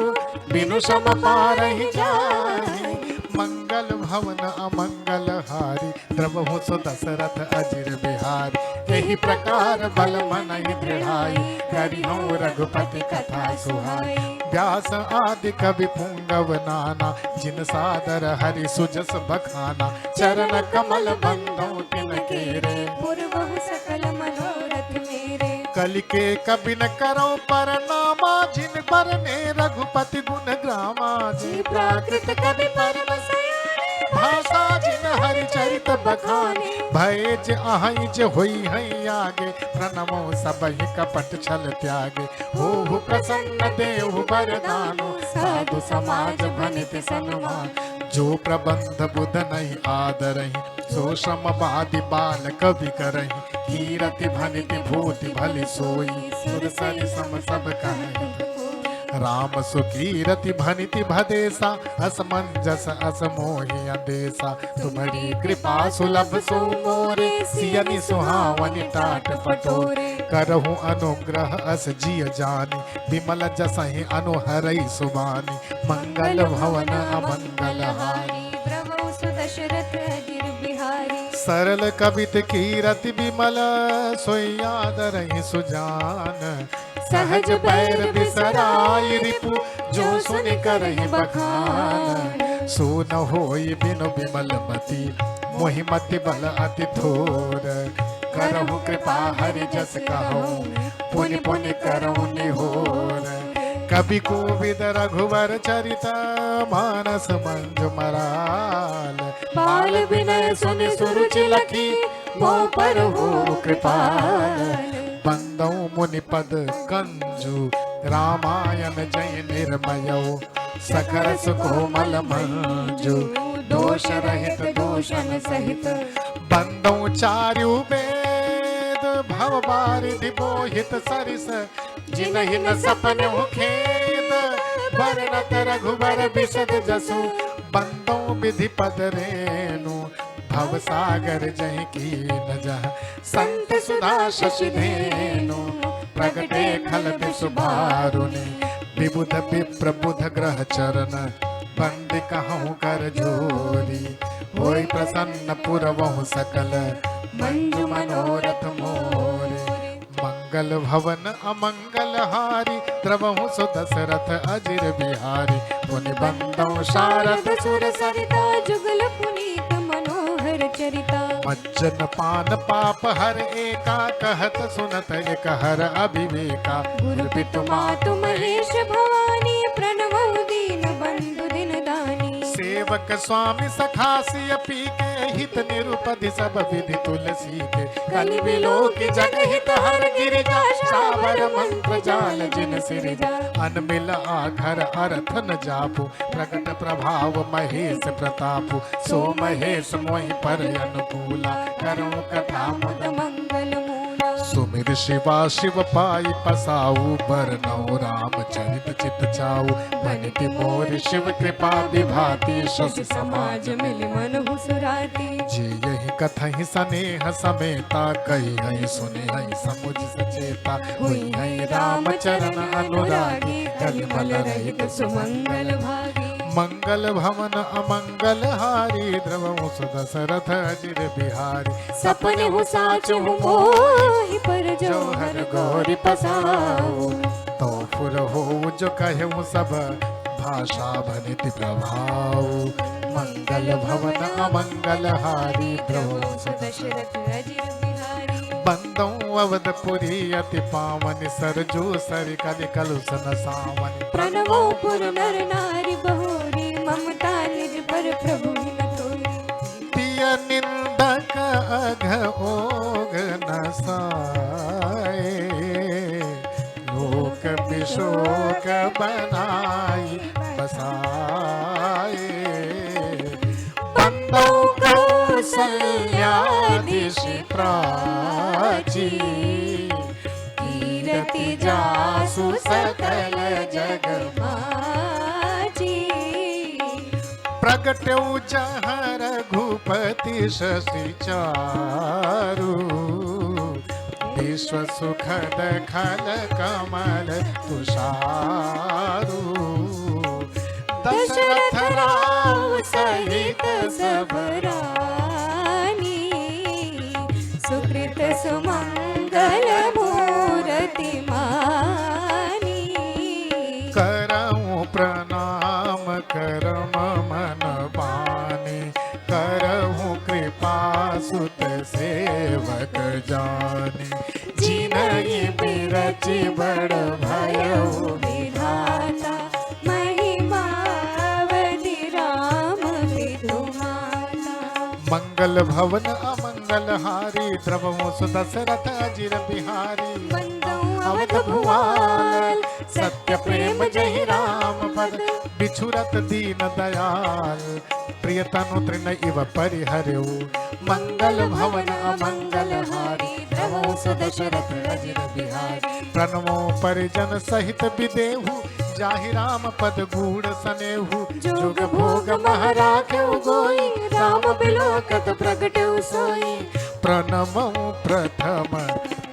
बिनु सम पारहि जाहि मंगल भवन अमंगल हारी द्रवहु सो दशरथ अजिर बिहारी यही प्रकार बल मन दृढ़ाई करिहु रघुपति कथा सुहाई व्यास आदि कवि पुंगव नाना जिन सादर हरि सुजस बखाना चरण कमल बंधो तिन केरे पूर्वहु सकल मनोरथ मेरे कलि के कवि न करो परनामा जिन बरने रघुपति गुण ग्रामा जी प्राकृत कवि परम सयाने भाषा जिन हरि चरित बखाने भय ज आहई ज होई है आगे प्रणमो सबहि कपट छल त्यागे हो प्रसन्न देव वरदानो साधु समाज भनित सन्मान जो प्रबंध बुध नहीं आदरहि सो श्रमवादि बाल कवि करहि कीरति भनिति भूति भलि सोई सुर सरि सम सब कहहि राम सुकीरति भनिति भदेसा असमंजस असमोहि अंदेसा तुम्हारी कृपा सुलभ सो मोरे सियनि सुहावनि टाट पटोरे करहु अनुग्रह अस जिय जानी विमल जसहि अनुहरई सुबानी मंगल भवन अमंगल हारी द्रवौ सुदशरथ अजिर बिहारी सरल कवित कीरति विमल सोयादरहि सुजान सहज पैर बिसराई रिपु जो सुन करहि बखान सुन होई बिनु विमल मति मोहि मति बल अति थोर करहु कृपा हरि जस कहूँ पुनि पुनि करहु निहोर कवि कोविद रघुवर चरित मानस मंजु मराल बाल विनय सुनि सुरुचि लखी मोह पर हो कृपाल बंदौ मुनिपद कंजु रामायण जय निर्मयो सखर सुकोमल मंजु दोष रहित दोषन सहित बंदौ चारु वेद भव बारिधि बोहित सरिस जिनहि न सपन खेद बरनत रघुबर बिशद जसु बंदौ विधि पद रेनु भव सागर जहि कीन जह संत सुधा शशि धेनु प्रगटे खल सुबारुनि विबुध विप्रबुध ग्रह चरण बंद कहूँ कर जोरी होय प्रसन्न पुरवहु सकल मंजु मनोरथ मोरे मंगल भवन अमंगल हारी द्रवहु सुदशरथ अजिर बिहारी पुनि बंदौ शारद सुर सरिता जुगल पुनीत मनोहर चरिता मज्जन पान पाप हर एका कहत सुनत एक हर अभिवेका गुरु पितु मातु महेश भवानी प्रणवौ दीन बंधु दिन दानी सेवक स्वामी सखासी पी के हित निरुपधि सब विधि तुलसी के कलि बिलो की जग हित हर गिरिजा सावर मंत्र जाल जिन सिरिजा अनमिल आघर अरथ न जापु प्रकट प्रभाव महेश प्रतापु सो महेश मोहि पर अनुकूला करूं कथा मुद मंगल मूला सुमिर शिवा शिव पाई पसाऊ बरनऊ राम चरित चित चाऊ बनिति मोर शिव कृपा विभाति शशि समाज मिल मन हुसुराती जे यही कथहि सनेह समेता कही है सुने है समुझ सचेता हुई है राम चरण अनुरागी कलिमल रहित सुमंगल भागी मंगल भवन अमंगल हारी द्रवहु सुदशरथ अजिर बिहारी सपने हु साचु मोहि पर जो हर गौरी पसाऊ तो फुर हो जो कहूँ सब भाषा भनिति प्रभाव मंगल भवन अमंगल हारी द्रवहु दशरथ अजिर बिहारी बंदौ अवधपुरी अति पावन सरजू सर कलि कलुषन सावन प्रणवो पुर नर नारी बहोरी ममता निज पर प्रभु न तोरी पिय निंदक अघ ओघ न साए लोक विशोक बनाई बसाए बंदौ कौसल्याधीश प्राची कीरति जासु सकल जग माची प्रगट्यौ जहाँ रघुपति शशि चारु विश्व सुखद खल कमल तुषारु दशरथ राम सहित सब रानी सुकृत सुमंगल मूर्ति मानी करऊं प्रणाम करम मन पानी करहूँ कृपा सुत सेवक जानी जिनहि बिरचि बड़ भयउ विधाता महिमा अवधि राम विधु माता मंगल भवन अमंगल हारी द्रवहु सुदशरथ अजिर बिहारी बंदौ अवध भुआल सत्य प्रेम जहि राम पद बिछुरत दीन दयाल प्रिय तनु तृण इव परिहरऊ मंगल भवन अमंगल हारी द्रवहु सुदशरथ अजिर बिहारी प्रणवो परिजन सहित विदेहु जाहि राम पद गूढ़ सनेहु जोग भोग महराख्यो गोई राम बिलोकत प्रगट सोई प्रणमऊ प्रथम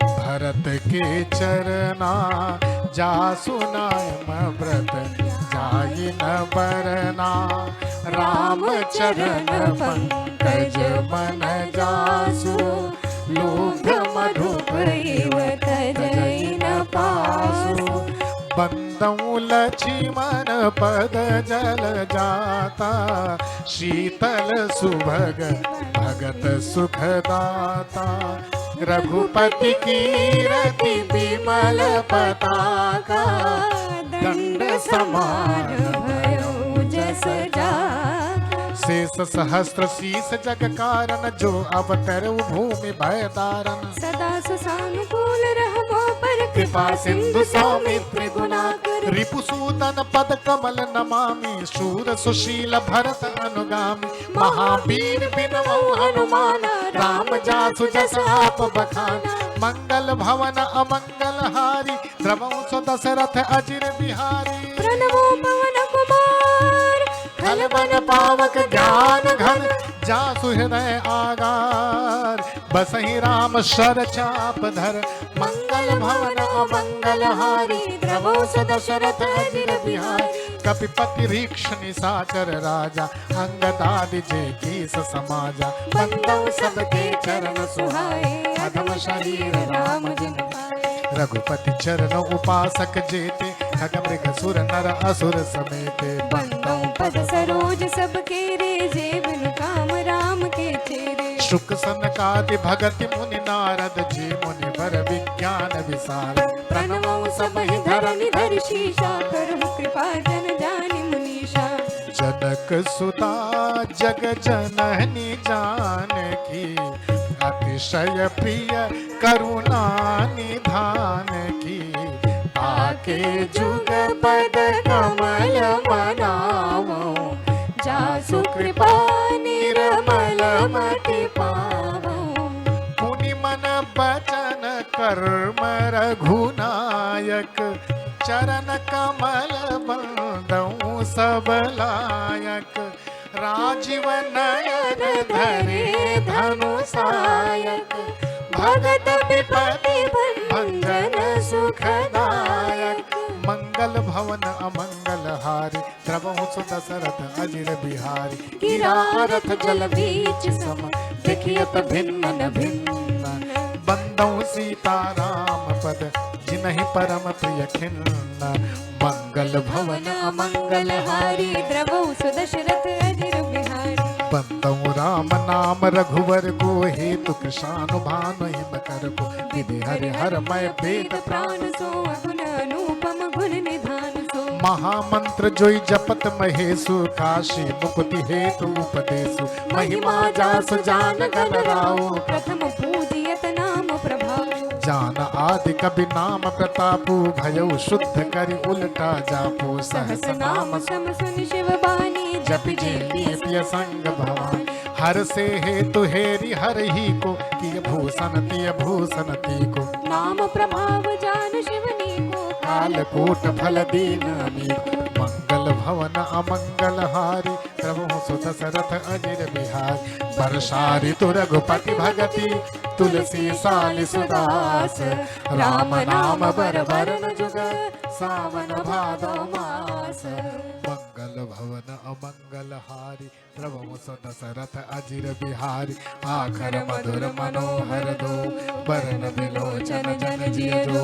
भरत के चरना जासु नाम व्रत जाहि न बरना राम चरण पंकज मन जासु लुब्ध मधुप इव तजहि न पासु बंदऊ लक्ष्मण पद जल जाता शीतल सुभग भगत सुखदाता रघुपति कीरति विमल पताका दंड समान भयो जस जाका शेष सहस्त्र शीस जग कारण जो अवतर भूमि भय तारण सदा सुसानुकूल रहमो पर कृपा सिंधु सौमित्र गुणाकर रिपुसूदन पद कमल नमामि शूर सुशील भरत अनुगामी महावीर बिनवऊ हनुमान राम जासु जस आप बखाना मंगल भवन अमंगल हारी द्रवऊ सो दशरथ अजिर बिहारी प्रणवो पवन कुमार खल बन पावक ज्ञान घन जासु हृदय आगार बसहि राम शर चाप धर मंगल भवन अमंगल हारी द्रवो सो दशरथ अजिर बिहारी कपिपति रीक्ष निशाचर राजा अंगदादि जेकीस समाजा बंदऊ सबके चरण सुहाए अधम शरीर राम जिन पाए रघुपति चरण उपासक जेते खग मृग सुर नर असुर समेते बंदों पद सरोज सबके रे जेबन काम राम के चेरे शुक सनकादि भगति मुनि नारद जी मुनि वर विज्ञान विसार प्रणवो सब ही धरनि धर शीशा करहु कृपा जन जानि मुनीषा जनक सुता जग जननी जानकी अतिशय प्रिय करुणा निधान की ताके जुग पद कमल मनावो जासु कृपा निर्मल मति पावो मुनि मन बचन कर्म रघुनायक चरण कमल बंदऊ सब लायक राजीव नयन धरे धनु सायक भगत विपति भंजन सुखदायक मंगल भवन अमंगल हारी द्रवहु सु दशरथ अजिर बिहारी गिरारथ जल बीच सम देखियत भिन्न न भिन्न बंदऊ सीता राम पद जिनहि परम प्रिय खिन्न मंगल भवन मंगल हारी द्रवौ सुदशरथ अजिर बिहारी बंदऊ राम नाम रघुवर को हेतु कृषानुभानु हिम कर को विधि हरि हर मय वेद प्राण सो अगुण अनुपम गुण निधान सो महामंत्र जोई जपत महेशु काशी मुक्ति हेतु उपदेशु महिमा जासु जान गण राउ प्रथम पूजियत नाम प्रभाव जान आदि कवि नाम प्रतापु भयउ शुद्ध करि उलटा जापो सहस नाम सम सुन शिव बानी जपि जे पिय संग भवान हर से हेतु हेरि हर ही को किय भूषण तिय भूषण ती को नाम प्रभाव जान शिवनी को काल कोट फल दीन अनेक मंगल भवन अमंगल हारी प्रभु सुत सरथ अजिर बिहार बरसारी तु रघुपति भगति तुलसी साल सुदास राम नाम बर बरन जुग सावन भादो मास मंगल भवन अमंगल हारी प्रभु सुत सरथ अजिर बिहारी आखर मधुर मनोहर दो बरन बिलोचन जन जिय जो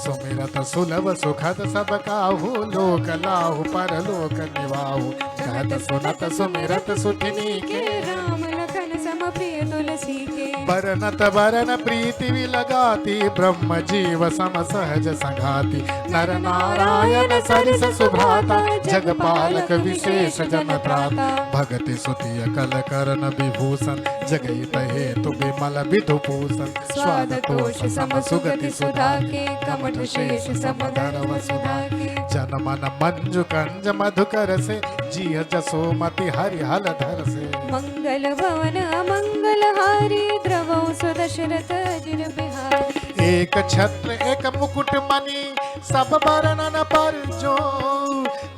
सुमिरत सुलभ सुखद सब काहू लोक लाहू परलोक निवाहू कहत सुनत सुमिरत सुठनी के राम लखन सम प्रिय तुलसी के बरनत बरन प्रीति विलगाती ब्रह्म जीव सम सहज संघाती नर नारायण सरिस सुभ्राता जगपालक विशेष जन त्राता भगति सुतिय कल करन विभूषण जगत हेतु विमल विधुभूषण स्वाद तोष सम सुगति सुधा के कमठ शेष समधर वसुधा के जन मन मंजु कंज मधुकर से जिय जसोमति हरिहल धर से मंगल भवन अमंगल हारी द्रवौ सुदशरथ अजिर बिहारी एक छत्र एक मुकुट मणि सब वर्णन पर जो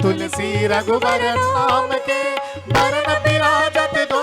तुलसी रघुबर नाम के वरण विराजत दो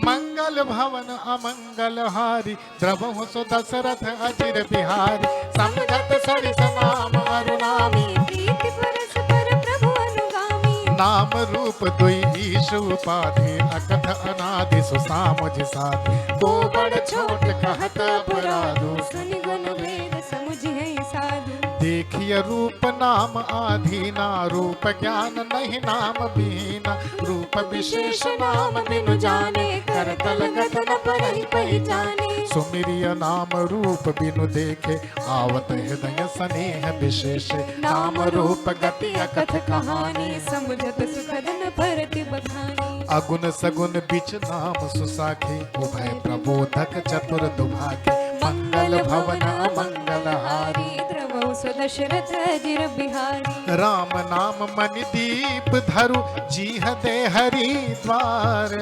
मंगल भवन अमंगल हारी द्रवहु सो दशरथ अजिर बिहारी समझत सरिस नाम अरुणामी प्रीति परस्पर प्रभु अनुगामी नाम रूप दुई ईश उपाधि अकथ अनादि सुसामुझ साधि को बड़ छोट कहत अपराधो सुनि गुण वेद समुझे साधु देखिय रूप नाम आधीना रूप ज्ञान नहीं नाम बीना रूप विशेष नाम बिनु जाने करतल गठन परहि पहचाने सुमिरिय नाम रूप बिनु देखे आवत हृदय स्नेह विशेष नाम रूप गति अकथ कहानी समुझत सुखदन परति बखानी अगुण सगुण बिच नाम सुसाखे उभय प्रबोधक चतुर दुभागे मंगल भवन मंगल हारी द्रवौ सुदशरथ अजिर बिहारी राम नाम मनि दीप धरु जीह दे हरि द्वार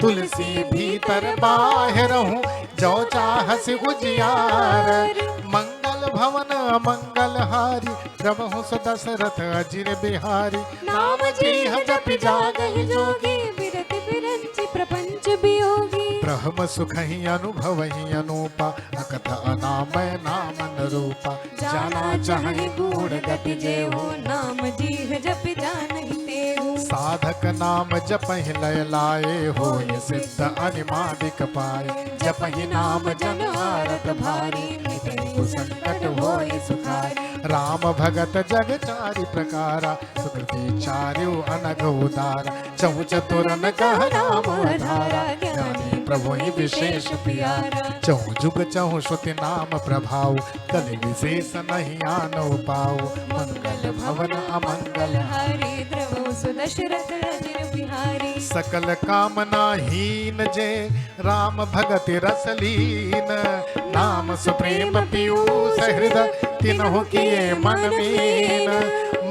तुलसी भीतर बाहर हूँ जो चाहस उजियार मंगल भवन मंगल हारी प्रभु दशरथ अजिर बिहारी नाम जीह जप जागहि जोगी बिरति बिरंचि प्रपंच वियोगी ब्रह्म सुख ही अनुभव ही अनूपा अकथ अनामय नाम रूपा जाना चाहे गूढ़ गति जेहो नाम जीह जप जानहि तेहो साधक नाम जपहि लय लाए हो सिद्ध अनिमादिक पाए जपहि नाम जन आरत भारी मिटहि संकट होय सुखारी राम भगत जग चारि प्रकारा सुकृति चार्यो अनघ उदारा चहु चतुरन कह राम आधारा ज्ञानी प्रभु ही विशेष प्यारा चहु जुग चहु श्रुति नाम प्रभाव कलि विशेष नहीं आनो पाओ मंगल भवन अमंगल हरि द्रवौ सुदशरथ अजिर बिहारी सकल कामना हीन जे राम भगति रसलीन नाम सुप्रेम पीयूष हृदय तिन्हु किए मन मीन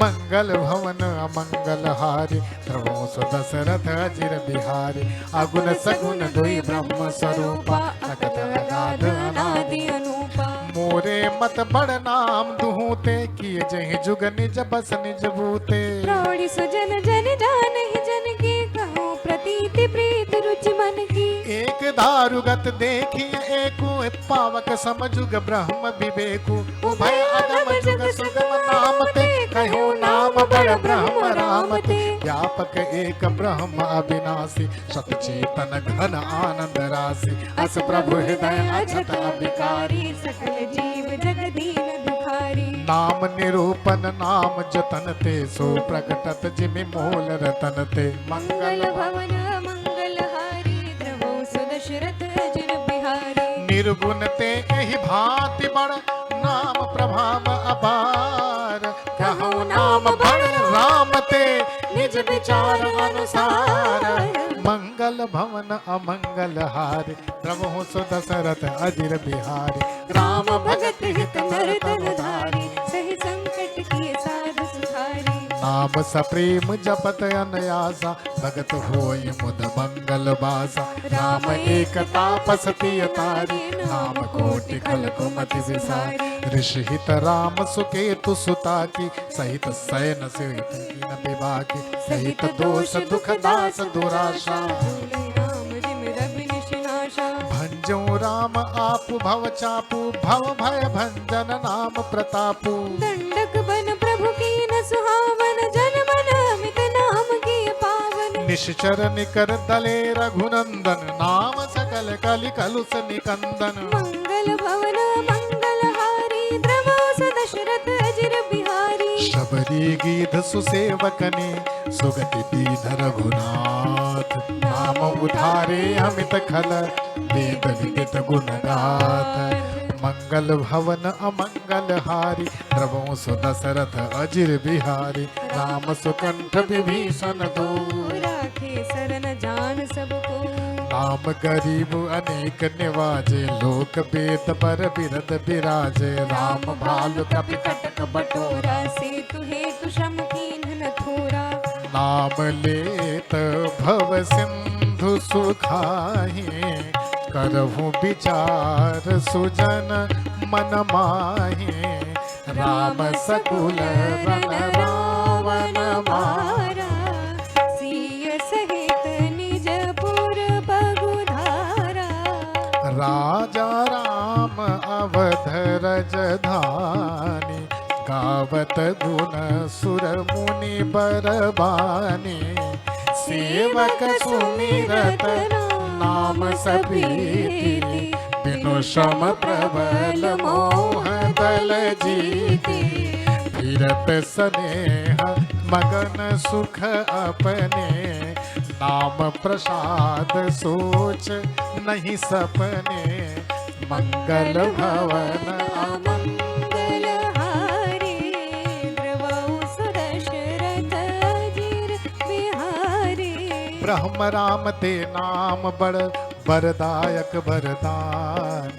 मंगल भवन अमंगल हारी प्रभु दशरथ अजिर बिहारी अगुण सगुण दुई ब्रह्म स्वरूपा अकथ अगाध अनादि अनूपा मोरे मत बड़ नाम दुहूते किए जहि जुग निज बस निज भूते प्रौढ़ि सुजन जन जानहि जन के कहो प्रतीति प्रीत रुचि मन की एक दारुगत देखिए एको पावक समझुग ब्रह्म विवेकु उभय अगम जुग सुगम नाम ते कहो नाम बड़ ब्रह्म राम ते व्यापक एक ब्रह्म अविनाशी सत चेतन घन आनंद राशि अस प्रभु हृदय अछत अभिकारी सकल जीव जगदीन दुखारी नाम निरूपन नाम जतन ते सो प्रकटत जिमि मूल रतन ते मंगल भवन मंगल हारी द्रवौ सुदशरथ अजिर बिहारी निर्गुण ते एहि भांति बड़ नाम प्रभाव अपार कहूँ नाम बड़ राम ते निज विचार अनुसार मंगल भवन अमंगल हारी प्रभु दशरथ अजिर बिहारी राम भगत हित नर तन धारी सहि संकट किए साधु सुखारी नाम सप्रेम जपत अनयासा भगत होय मुद मंगल बासा राम एक तापस पिय तारी नाम कोटि खल कुमति विसारी ऋषि हित राम सुकेतु सुता की सहित सैन सहित कीन विभागी सहित दोष दुख दास दुराशा राम जिम रवि निशिनाशा भंजो राम आपु भव चापू भव भय भंजन नाम प्रतापू दंडक बन प्रभु की न सुहावन जन मन अमित नाम की पावन निश्चर निकर दले रघुनंदन नाम सकल कलि कलुष निकंदन मंगल भवन मंगल हारी द्रवौ सुदशरथ अजिर बिहारी शबरी गीध सुसेवकने सुगति दीन रघुनाथ नाम उधारे अमित खल वेद विदित गुण गाथ मंगल भवन अमंगल हारी द्रवौ सुदशरथ अजिर बिहारी राम सुकंठ विभीषण दो राखे शरण जान सबको नाम गरीब अनेक निवाजे लोक वेद पर बिरद बिराजे राम भालु कपि कटक बटोरा से तुहे तु श्रम कीन्ह न थोरा नाम लेत भव सिंधु सुखाहि करहु विचार सुजन मन माहे राम सकुल बन रावण मारा सिय सहित निजपुर बगुधारा राजा राम अवध रजधानी गावत गुण सुर मुनि बरबानी सेवक सुमिरत नाम सपीति बिनु श्रम प्रबल मोह दल जीति फिरत स्नेह मगन सुख अपने नाम प्रसाद सोच नहीं सपने मंगल भवन अमंगल हारे द्रवौ सुदशरथ अजिर बिहारी ब्रह्म राम ते नाम बड़ वरदायक वरदान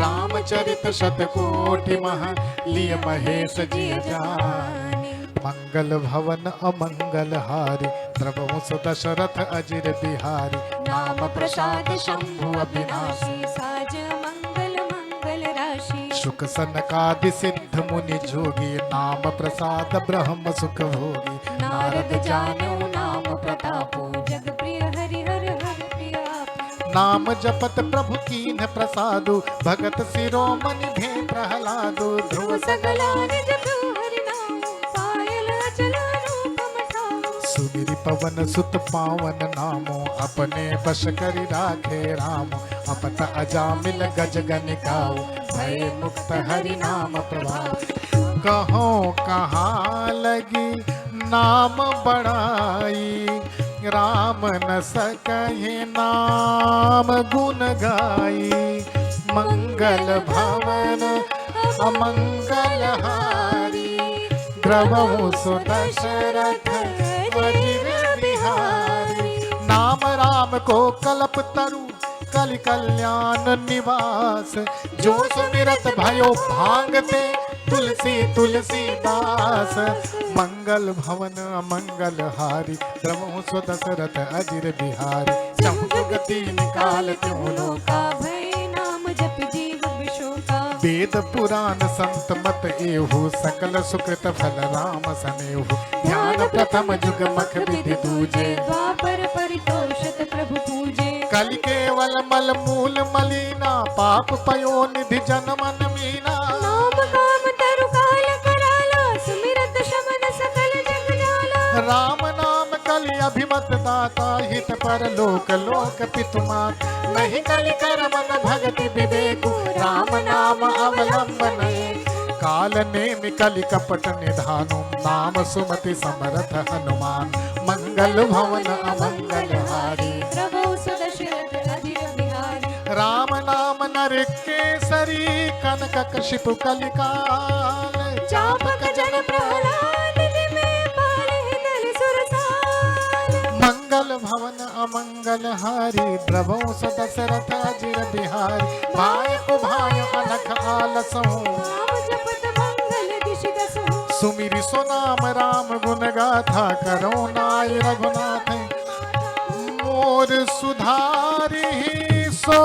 रामचरित शतकोटि मह लिय महेश जी जान मंगल भवन अमंगल हारी द्रवहु सुदशरथ अजिर बिहारी नाम प्रसाद शंभु अविनाशी साज मंगल मंगल राशि शुक सनकादि सिद्ध मुनि जोगी नाम प्रसाद ब्रह्म सुख भोगी नारद जानो नाम प्रतापो जग प्रिय हरि हर हर प्रिय आपो नाम जपत प्रभु कीन्ह प्रसादु भगत शिरोमणि भे प्रहलादु ध्रुव सगला निज प्रभु हरि नाम पायल अचल रूपम ठाऊ सुमिरि पवन सुत पावन नामो अपने बश करि राखे रामो अपत अजामिल गज गनिकाओ भय मुक्त हरि नाम प्रभाव कहो कहाँ लगी नाम बड़ाई राम न सकहि नाम गुण गाई मंगल भवन अमंगल हारी द्रवहु सुदशरथ अजिर बिहारी नाम राम को कल्प तरु कलि कल्याण निवास जो सुमिरत भयो भांगते तुलसी तुलसीदास मंगल भवन अमंगल हारी द्रवहु सुदशरथ अजिर बिहारी शंभु गति निकाल त्यों लोका भय नाम जप जीव विशोका वेद पुराण संत मत एहु सकल सुकृत फल राम सनेहु ध्यान प्रथम जुग मख विधि दूजे द्वापर परितोषत प्रभु पूजे कलि केवल मल मूल मलीना पाप पयो निधि जन मन मीना नाम काम तरु काल कराला सुमिरत शमन सकल जग जाला राम नाम कलि अभिमत दाता हित पर लोक लोक पितु मात नहीं कलि कर मन भगति विवेकु राम नाम अवलंबन काल नेमि कलि कपट निधानु नाम सुमति समरथ हनुमान मंगल भवन अमंगल हारी द्रवौ सुदशरथ अजिर बिहारी राम नाम नर केसरी कनक कशिपु कलिकाल चापक जन प्रहलाद जिमे पाले दल सुरसाल मंगल भवन अमंगल हारी द्रवौ सदशरथ अजिर बिहारी भाय को भाय अनख आलसहु नाम जपत मंगल दिश दसहु सुमिरि सो नाम राम गुण गाथा करो नाय रघुनाथ मोर सुधारी सो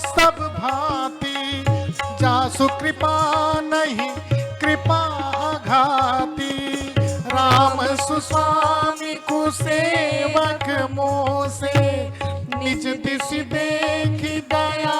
सब भांति जासु कृपा नहीं कृपा घाती राम सुस्वामी कुसेवक मोसे निज दिश देखी दया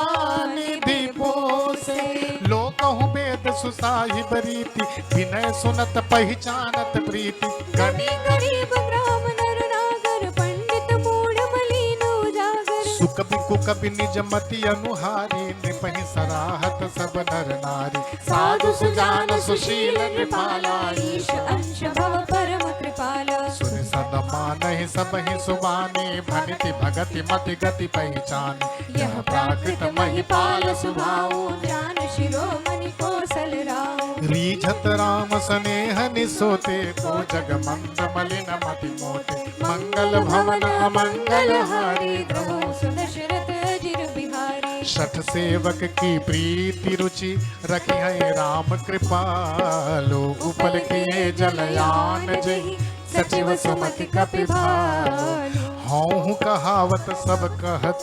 निधि पोसे लोकहु वेद सुसाहिब रीति विनय सुनत पहिचानत प्रीति गणी गरीब ब्राह्मण नर नागर पंडित मूढ़ मलिन उजागर सुख बिकु कवि निज मति अनुहारी निपहि सराहत सब नर नारी साधु सुजान सुशील कृपाला ईश अंश भव परम कृपाला सुनि सद मानहि सबहि सुबानी भनिति भगति मति गति पहिचानी यह प्राकृत महिपाल सुभाओ ज्ञान शिरोमणि कौशल राम रीझत राम स्नेह निसोते को जग मंद मलिन मति मोते मंगल भवन अमंगल हारी द्रवौ सुदशरथ अजिर बिहारी शठ सेवक की प्रीति रुचि रखी है राम कृपालो उपल किए जलयान जय सचिव सुमति कपि भालो हूँ कहावत सब कहत,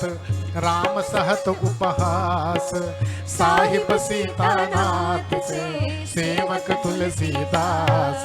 राम सहत उपहास। साहिब सीतानाथ से सेवक तुलसीदास।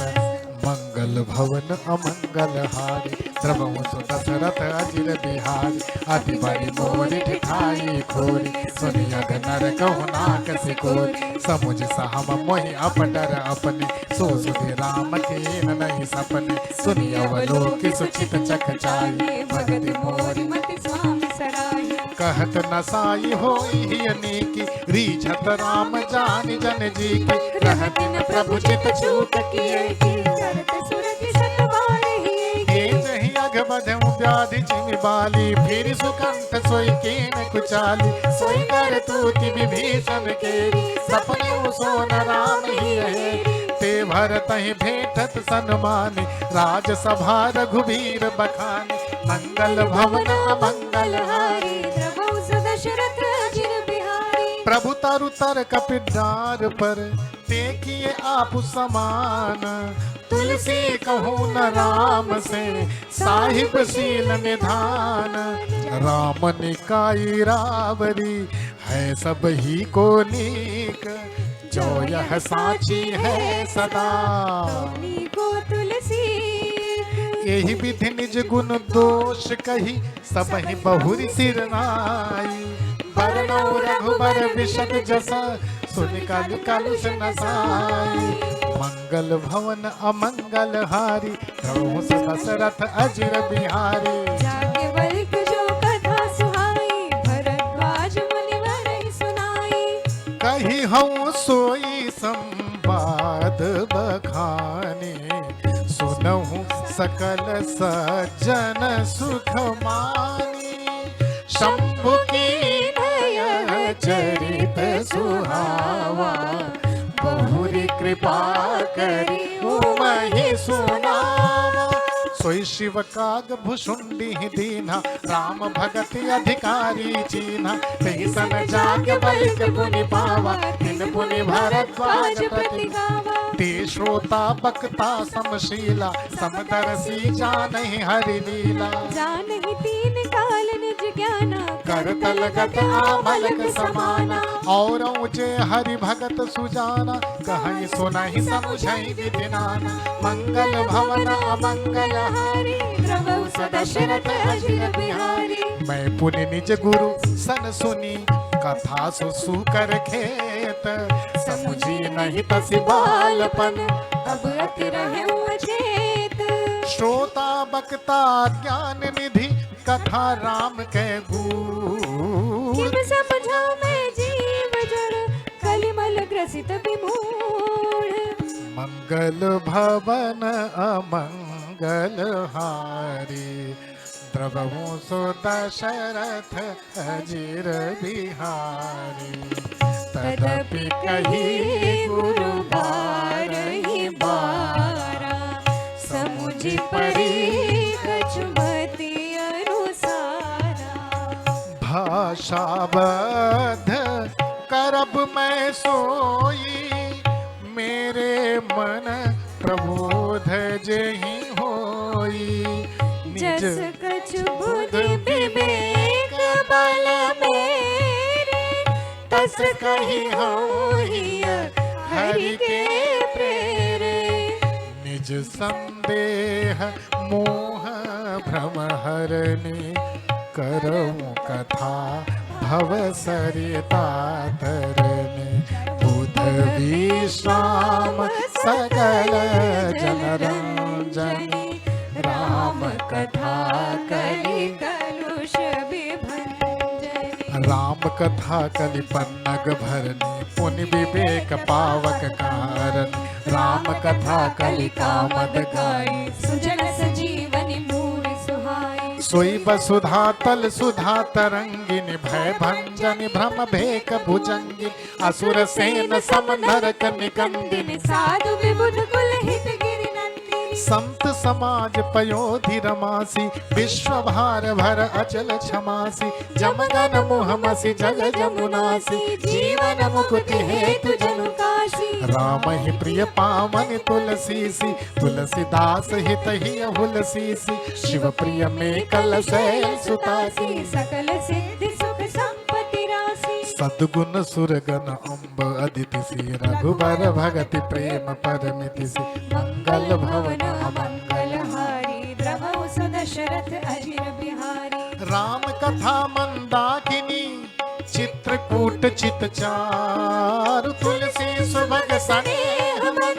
मंगल भवन अमंगल हारी, द्रवहु सु दशरथ अजिर बिहारी। अति बड़ी मोरी ठिठाई खोरी, सुनियग नर कहु नाक सिकोरी। समुझ सहम मोहि अपडर अपने, सो सुधि राम कीन नहीं सपने। सुनि अवलोक सुचित चकचाई, भगति मोरी मति स्वामी सराही। कहत नसाई होई अनेकी, रीझत राम जानि जन जी की। रहत न प्रभु चित चूक किए की, करत सुरति सतवार ही की। जही अघ बधऊ व्याधि जिमि बाली, फिर सुकंठ सोई कीन कुचाली। सोई कर तूति विभीषण केरी, सपने सोन राम ही हेरी। ते भरत ही भेटत सन्मानी, राजसभा रघुवीर बखानी। मंगल भवन अमंगल हारी, द्रवहु सु दशरथ अजिर बिहारी। प्रभु तरु तर कपिडार पर, ते किए आप समान। तुलसी कहूँ न राम से, साहिब शील निधान। राम निकाई रावरी, है सब ही को नीक। जो यह साची है सदा, तोनी को तुलसी। यही विधि निज गुण दोष कही, सब ही बहुरी सिर नाई। बरनौ रघुबर विशद जसा, सुन कालु कालु से नसाई। मंगल भवन अमंगल हारी, प्रभु सु दशरथ अजिर बिहारी। जाके वल्क जो कथा सुहाई, भरद्वाज मुनिवर ही सुनाई। कही हूँ सोई संवाद बखाने, सुनहु सकल सज्जन सुख मानी। शंभु की दया चरित सुहावा, बहुरी कृपा करी उमहि सुनावा। सोई शिव काग भुषुंडी दीना, राम भगत अधिकारी चीना। सन जाग बलिक पुनि पावा, तिन पुनि भरद्वाज प्रति गावा। ते श्रोता बक्ता समशीला, समदर्शी जानहि हरि लीला। जानहि तीन काल निज ज्ञाना, करतल गत आमलक समाना। और ऊंचे हरि भगत सुजाना, कहीं सुनहि समुझहि विधि नाना। मंगल भवन अमंगल हारी, द्रवहु सु दशरथ अजिर बिहारी। मैं पुनि निज गुरु सन सुनी, कथा सुसु कर खेत। समुझी नहीं तसि बालपन, अब अति रहूं अचेत। श्रोता बक्ता ज्ञान निधि, कथा राम के गुण। किम समझाऊं मैं जीव जड़, कलिमल ग्रसित विमूढ़। मंगल भवन अमंगल हारी, द्रवहु सु दशरथ अजिर बिहारी। तदपि कही गुरु बारहि बारा, समुझ परी कछुमति अनुसारा। भाषाबद्ध करब मैं सोई, मेरे मन प्रबोध जेहि होई। जस कछु बुद्धि विवेक बल मेरे, तस कही हूँ हिय हरि के प्रेरे। निज संदेह मोह भ्रम हरनि, करऊं कथा भव सरिता तरनि। बुध विश्राम सकल जन रंजनी, राम कथा कलि कलुष विभंजनी। राम कथा कलि पन्नग भरनी, पुनि विवेक पावक कारण। राम कथा कलि कामद गाई, सुजन सजीवनि मूढ़ सुहाई। सोई वसुधा तल सुधा तरंगिनी, भय भंजनि भ्रम भेक भुजंगिनी। असुर सेन सम नरक निकंदिनी, साधु विबुध कुल हित गिरि नंदिनी। संत समाज पयोधि रमासी विश्व भार भर अचल क्षमासी जमगन मुहमसी जग जमुनासी जीवन मुक्ति हेतु जनु काशी राम ही प्रिय पावन तुलसीसी तुलसीदास हित ही हुलसीसी शिव प्रिय में कल शैल सुतासी सकल सिद्धि सुख संपत्ति राशि सद्गुण सुरगन अम्ब अदिति सी रघुबर भगति प्रेम परमिति सी मंगल भवन अमंगल हारी द्रवहु सुदशरथ अजिर बिहारी राम कथा मंदाकिनी चित्रकूट चित चारु तुलसी सुभग स्नेह मन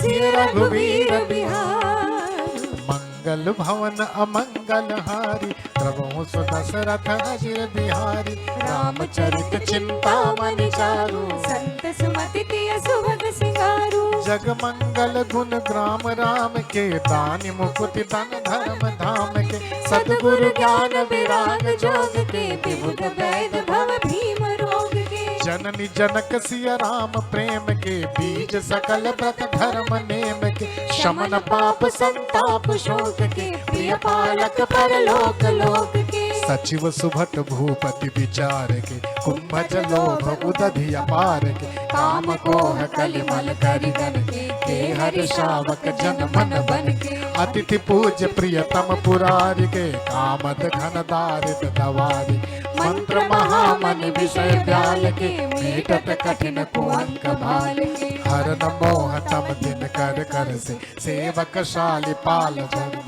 सिय रघुवीर बिहार मंगल भवन अमंगल हारी प्रभु सुदशरथ अजिर बिहारी रामचरित चिंता मन चारु संत सुमति तिय सुभग सिंगारू जग मंगल गुण ग्राम राम के दानि मुकुति धन धर्म धाम के सद्गुरु ज्ञान विराग जोग के विबुध वैद भव भीम रोग के जननी जनक सिय राम प्रेम के बीज सकल व्रत धर्म नेम के शमन पाप संताप शोक के प्रिय पालक परलोक लोक के सचिव सुभट भूपति विचार के कुंभज लोभ उदधि अपार के काम कोह कलिमल करिगन के हरि शावक जन मन बन के अतिथि पूज्य प्रियतम पुरारि के कामद घन दारिद दवारी मंत्र महामन विषय ब्याल के मेटत कठिन कुअंक भाल के हर मोह तम दिन कर कर से सेवक शाली पाल भर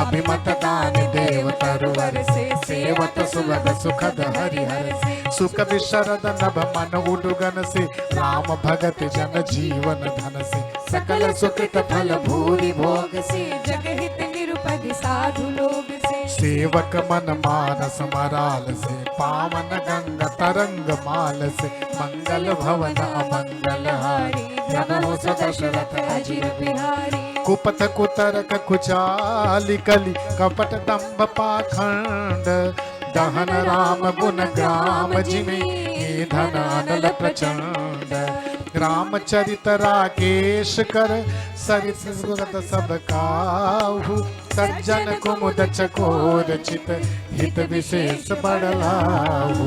अभिमत दान देव तरुवर से सेवत सुभग सुखद हरिहर से सुख विशरद नभ मन उडुगन से राम भगत जन जीवन धन से सकल सुकृत फल भूरि भोग से जगहित निरुपधि साधु लोग से सेवक मन मानस मराल से पावन गंगा तरंग माल से मंगल भवन अमंगल हारी प्रभु सुदशरथ अजिर बिहारी कुपथ कुतरक कुचाली कली कपट दंभ पाखंड दहन राम गुण ग्राम जिमे धन अनल प्रचंड रामचरित राकेश कर सरिस सुरत सब काहू सज्जन कुमुद चकोर चित हित विशेष बड़लाहू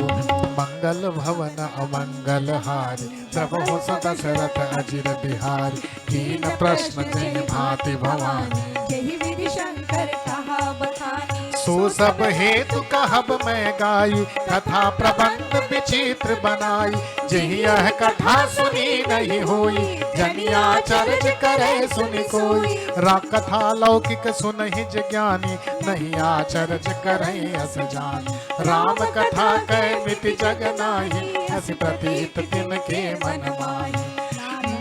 मंगल भवन अमंगल हारी प्रभु सदशरथ अजिर बिहारी कीन प्रश्न जय भांति भवानी यही विधि शंकर कहा बखानी सो सब हेतु कहब मैं गाई कथा प्रबंध विचित्र बनाई जही यह कथा सुनी नहीं होई जनिया चर्च करे सुनि कोई रा कथा लौकिक सुनहि ज्ञानी नहीं आचरज करे अस जानी राम कथा कह मिट जग नाही हस प्रतीत तिनके मन माही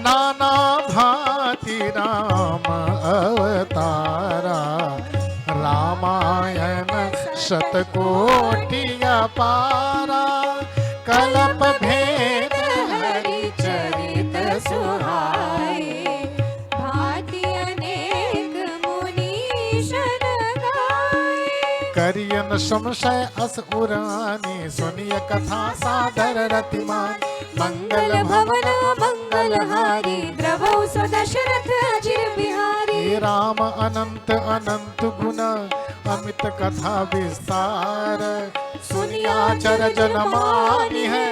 नाना भांति राम अवतारा रामायण शतकोटि अपारा कलप भेद हरि चरित सुहाए भांति अनेक मुनीशन गाए करियन संशय अस उरानी सुनिय कथा सादर रतिमान मंगल भवन मंगल हारी द्रवहु सुदशरथ अजिर बिहारी हे राम अनंत अनंत गुण अमित कथा विस्तार सुनिया चरज न मानी है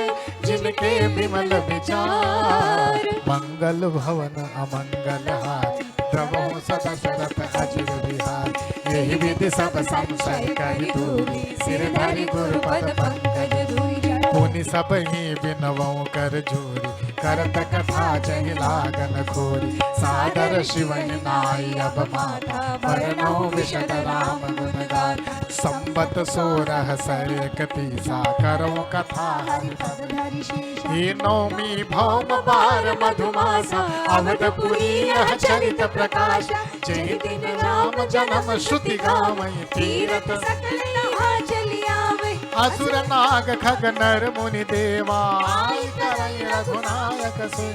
जिनके विमल विचार मंगल भवन अमंगल हारी द्रवहु सदशरथ अजिर बिहारी यही विधि सब संशय करि दूरी सिर धरि गुरु पद पंकज धूरी पुनि सब ही बिनवों कर जोरी करत कथा जहि लागन खोरी सादर शिवन नाई अब माता वरनो विशद राम गुण गान संबत 16 31 करो कथा हरि पद धरि शेष हे नौमी भौम बार मधुमासा अवधपुरी यह चरित प्रकाश जय दिन राम जन्म श्रुति गावई तीरथ सकल यहाँ चली आवे असुर नाग खग नर मुनि देवा आई करई रघुनायक से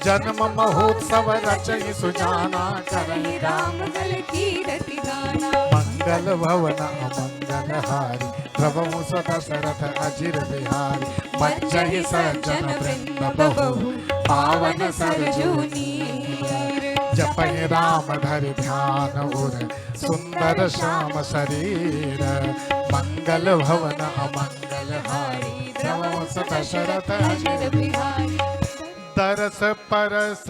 जन्म महोत्सव रचई सुजाना करई राम गल कीरति गाना मंगल भवन अमंगल हारी प्रभु सदशरथ अजिर बिहारी मज्जहि सज्जन वृंद बहु पावन सरजू नीर जपहि राम धरि ध्यान उर सुंदर श्याम शरीर मंगल भवन अमंगल हारी द्रवहु सुत दशरथ अजिर बिहारी दरस परस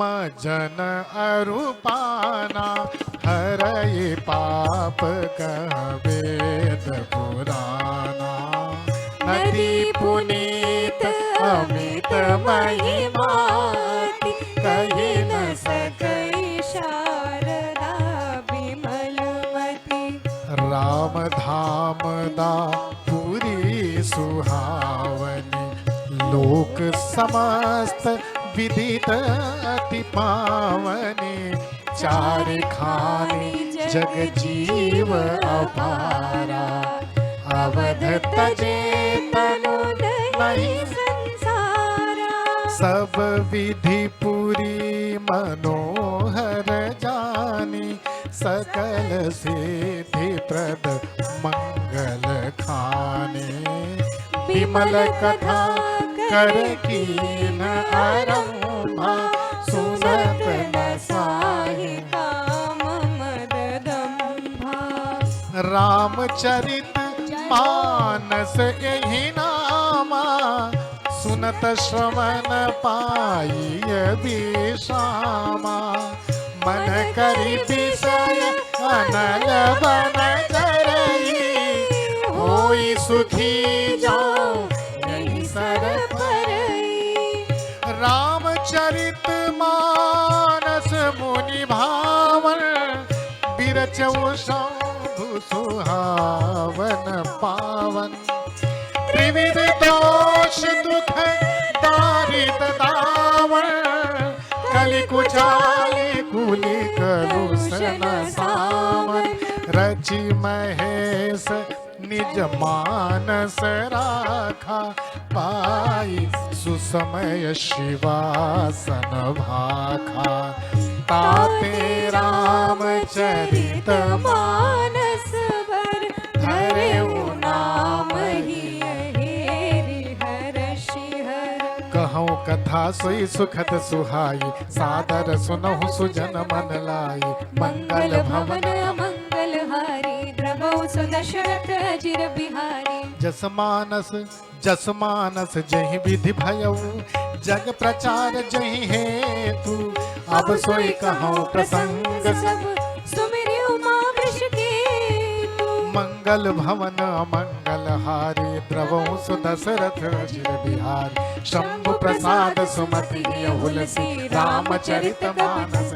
मजन अरूपाना हरहि पाप कह वेद पुराना नदी पुनीत अमित महिमाति कहि न सकई शारदा बिमलमती राम धाम दा पुरी सुहावनी लोक समस्त विदित अति पावनी चार खानी जग जीव अपारा अवध तजे तनु नहीं संसारा सब विधि पूरी मनोहर जानी सकल सिद्धि प्रद मंगल खाने विमल कथा कर कीन आरंभा सुनत न साहि काम मद दंभा रामचरित मानस यही नामा सुनत श्रवण पाई विश्रामा मन करि विषय अनल बन करई होई सुखी जाओ यही सर परई रामचरित मानस मुनि भावन बिरचऊ शंभु सुहावन पावन त्रिविध दोष दुख दारिद दावन कलि कुचाली कुलि कलुषण सावन रचि महेश निज मानस राखा पाई सुसमय शिवासन भाखा ताते रामचरित मानस बर धरे नाम ही हेरि हर्षि हर कहूँ कथा सोई सुखद सुहाई सादर सुनहु सुजन मन लाई मंगल भवन मंगल हारी द्रवहु सुदशरथ अजिर बिहारी जस मानस जहि विधि भयऊ जग प्रचार जहि हेतु अब सोई कहूँ प्रसंग सब सुमिरि उमा वृष केतु मंगल भवन मंगल हारी द्रवहु सुदशरथ अजिर बिहारी शंभु प्रसाद सुमति हुलसी रामचरित मानस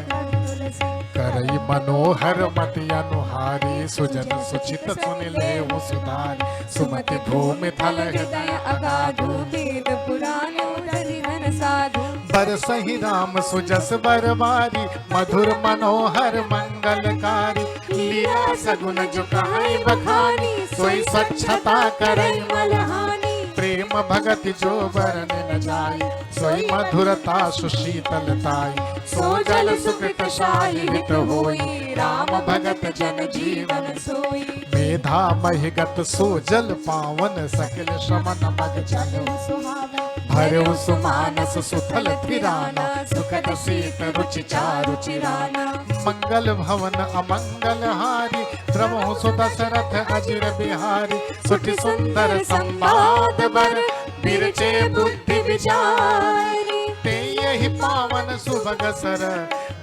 करई मनोहर मति अनुहारी सुजन सुचित सुन लेहु सुधारी सुमति भूमि थल हृदय अगाधु वेद पुराण उदरि घन साधु बरसहि राम सुजस बरबारी मधुर मनोहर मंगलकारी लीला सगुन जो कहाई बखानी सोई स्वच्छता करई मलहानी प्रेम भगति जो बरन न जाई सोई मधुरता सुशीतलताई सो जल सुकृत शाही हित होई राम भगत जन जीवन सोई मेधा महिगत सो जल पावन सकल श्रमन मग जल सुहावन भरऊ सुमानस सुथल फिराना सुखद शीत रुचि चारु चिराना मंगल भवन अमंगल हारी द्रवहु सुदशरथ अजिर बिहारी सुठि सुंदर संवाद बर बिरचे बुद्धि विचारी ते यही पावन सुभग सर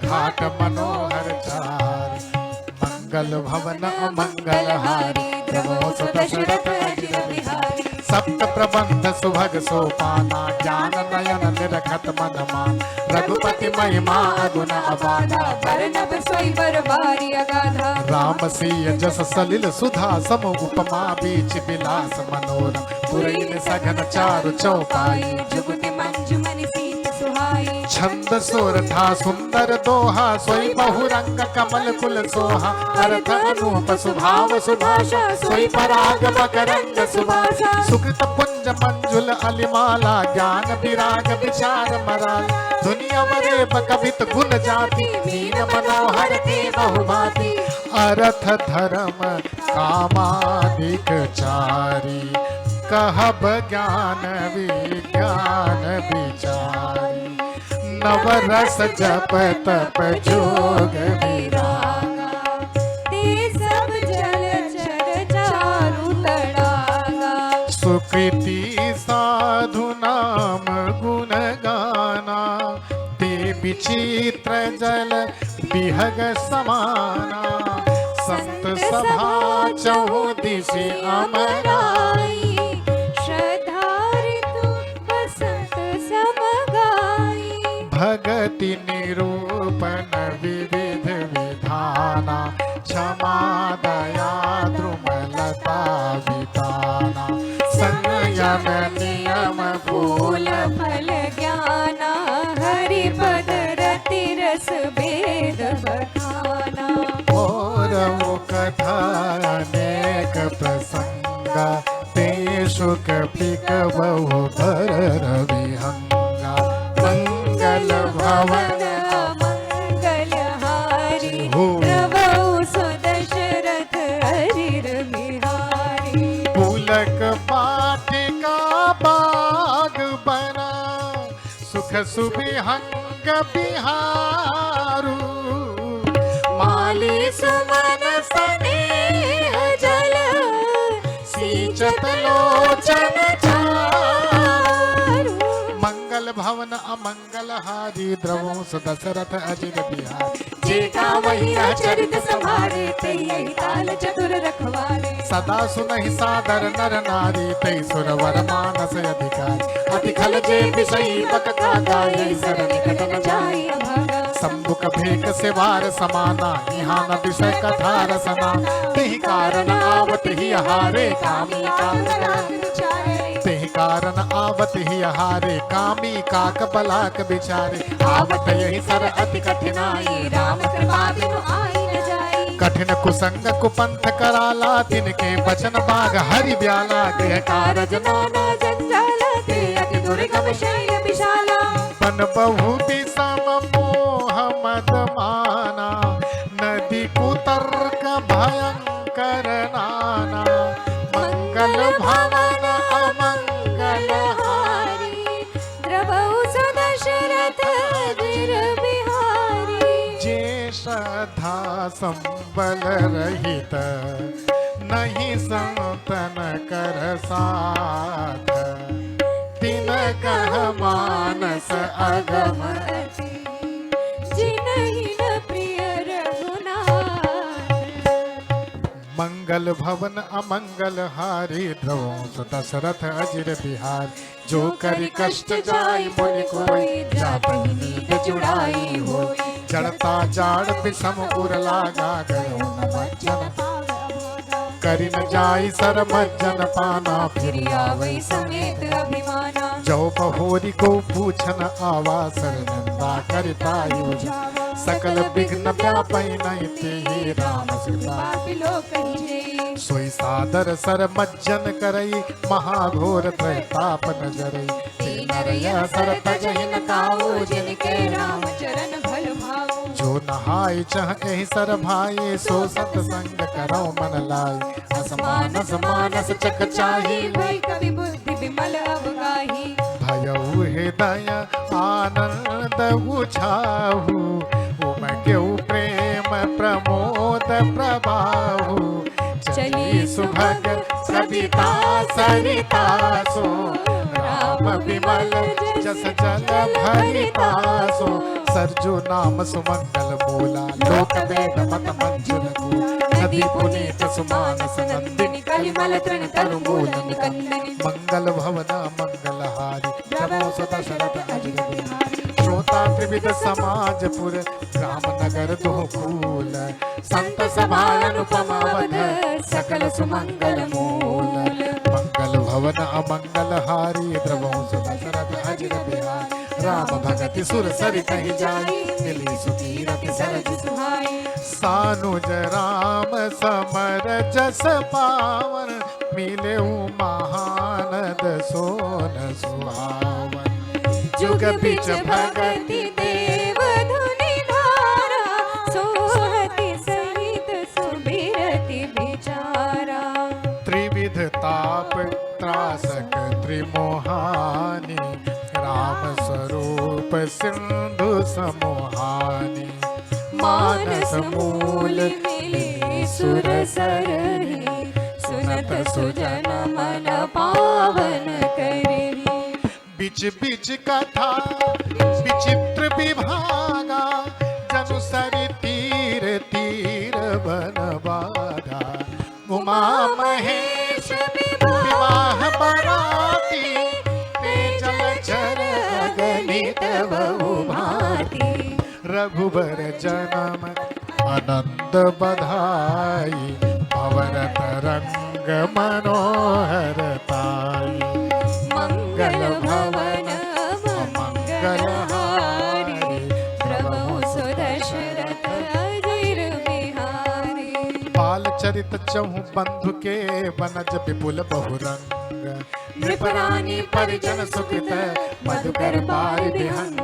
घाट मनोहर चार मंगल भवन अमंगल हारी द्रवहु सुदशरथ अजिर बिहारी सप्त प्रबंध सुभग सोपाना ज्ञान नयन निरखत मन मान रघुपति महिमा अगुण अबाधा बरनब सोई बरबारी अगाधा राम सिय जस सलिल सुधा सम उपमा बीच विलास मनोरम पुरैन सघन चारु चौपाई जुगति मंजु मनि सीत सुहाई छंद सोर था सुंदर दोहा सोई बहुरंग कमल कुल सोहा अर्थ अनूप सुभाव सुभाषा सोई पराग मकरंद सुभाषा सुकृत पुंज मंजुल अलिमाला ज्ञान विराग विचार मराल दुनिया वरेप कवित गुण जाति मीन मनोहर ते बहुभाति अर्थ धर्म कामादिक चारी कहब ज्ञान विज्ञान विचारी नवरस जप तप जोग विरागा ते सब जल चर चारु तड़ागा सुकृति साधु नाम गुण गाना ते विचित्र जल बिहग समाना संत सभा चहुदिशि अमराई श्रद्धा ऋतु बसंत समगाई भगति निरूपण विविध विधाना क्षमा दया द्रुमलता विताना संयम नियम फूल फल ज्ञाना हरि पद रति रस भेद बखाना और कथा अनेक प्रसंगा तेषु कपिक बहु भर विहंगा मंगल भवन मंगल हारी हो। प्रभु सुदशरथ हरिर बिहारी पुलक पाटिका बाग बना सुख सुविहंग बिहारू माली सुमन स्नेह जल सींचत लोचन चारु मंगल भवन अमंगल हारी द्रवंश दशरथ अजिर बिहारी जेठा वही चरित संभारे ते यही ताल चतुर रखवारे सदा सुनहि सादर नर नारी तै सुरवर मानस अधिकारी अति खल जे विषयी बक गाय सर निकट न जाई अभागा संबुक भेक से वार समाना यहाँ न विषय कथा रसना तेहि कारण आवत ही हारे कामी तेहि कारण आवत ही हारे कामी काक बलाक बिचारे आवत यही सर अति कठिनाई राम कृपा बिनु आई न जाई कठिन कुसंग कुपंथ कराला तिनके बचन बाग हरि ब्याला गृह कारज नाना जंजाल ते अति दुर्गम शैल विशाला पन बहु विषम मोह मद माना नदी कुतर्क भयंकर नाना मंगल भवन अमंगल हारी द्रवौ सदशरथ अजिर बिहारी जे श्रद्धा संबल रहित नहीं संतन कर साथ दिन कह मानस अगम जिनहिन प्रिय रघुनाथ मंगल भवन अमंगल हारी द्रवंश दशरथ अजिर बिहार जो करि कष्ट जाय मुनि कोई जापहि नींद जुड़ाई होई जड़ता जाड़ विषम उर लागा गयो न मज्जन करि न जाई सर मज्जन पाना फिर आवै समेत अभिमाना जो बहोरी को पूछन आवा सर निंदा करता योजना सकल विघ्न व्यापई नहीं ते राम सीता पापी लोक कहिजे सोई सादर सर मज्जन करई महाघोर त्रैताप नजरई ते नरय सर तजहिन काऊ जिनके राम चरण भल भाऊ जो नहाय चह एहि सर भाई सो सत्संग करो मन लाई असमानस मानस चक चाही भई कवि बुद्धि विमल अवगाही भयउ हृदय आनंद उछाहु उमग्यउ प्रेम प्रमोद प्रभाहु चली सुभग सविता सरिता सो राम विमल जस जल भरिता सो सरजू नाम सुमंगल बोला लोक वेद मत मंजुल को नदी पुनीत सुमानस नंदिनी कलिमल तृण तरु मूल निकंदनी मंगल भवन मंगल हारी प्रभो दशरथ अजिर बिहारी श्रोता त्रिविध समाजपुर राम नगर दो फूल संत सभा अनुपम अवध सकल सुमंगल मूल मंगल भवन अमंगल हारी द्रवंश दशरथ अजिर बिहारी राम भगति सुर सरि कहि जाई मिली सुखी रति सरज सुहाई सानुज राम समर जस पावन मिले महानद सोन सुहावन जुग बिच भगति देव धुनि धारा सोहति सहित सुबिरति विचारा त्रिविध ताप त्रासक त्रिमोहानी राम स्वरूप रूप सिंधु समोहानी मानस मूल मिली सुर सरहि सुनत सुजन मन पावन करहि बिच बिच कथा विचित्र विभागा जनु सरि तीर तीर बन बाधा उमा महेश विवाह बराती ते जलचर अगणित बहु भांति रघुबर जन्म आनंद बधाई भवरत रंग मनोहर ताई मंगल भवन मंगल हारी प्रभु सुदशरथ अजिर बिहारी बाल चरित चहु बंधु के वनज विपुल बहुरंग नृपरानी परिजन सुकृत मधुकर बार विहंग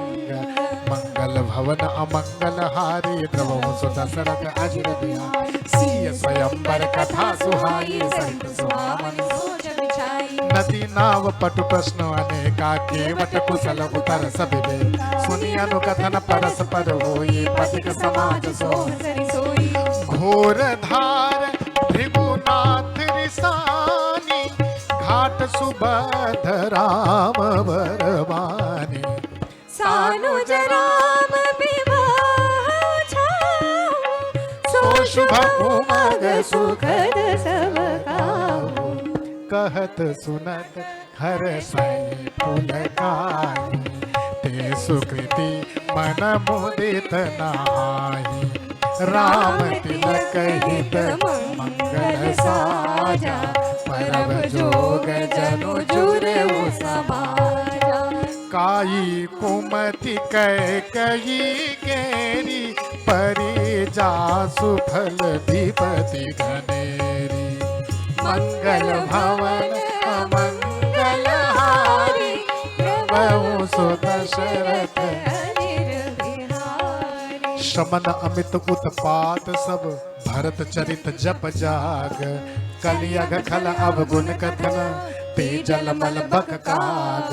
मंगल भवन अमंगल हारी द्रवहु सुदशरथ अजिर बिहारी सिय स्वयंवर कथा सुहाई सहित सुहावन सोच बिछाई नदी नाव पटु प्रश्न अनेका केवट कुशल उतर सबिबे सुनि अनुकथन परस्पर होई पथिक समाज सोह सरि सोई घोर धार भृगुनाथ रिसानी घाट सुबध राम बरवानी सानुज राम विवाह छाऊ सो शुभ उमग सुखद सब काहू कहत सुनत हर सई पुलकाई ते सुकृति मन मुदित नाही राम तिलक हित मंगल साजा परम जोग जनु जुरे समाजा काई कुमति कै कई केरी परिजा सुफल धीपति धनेरी मंगल भवन अमंगल हारी प्रभु सुदशरथ अजिर बिहारी शमन अमित उत्पात सब भरत चरित जप जाग कलियग खल अवगुण कथन तेजल मल बक काग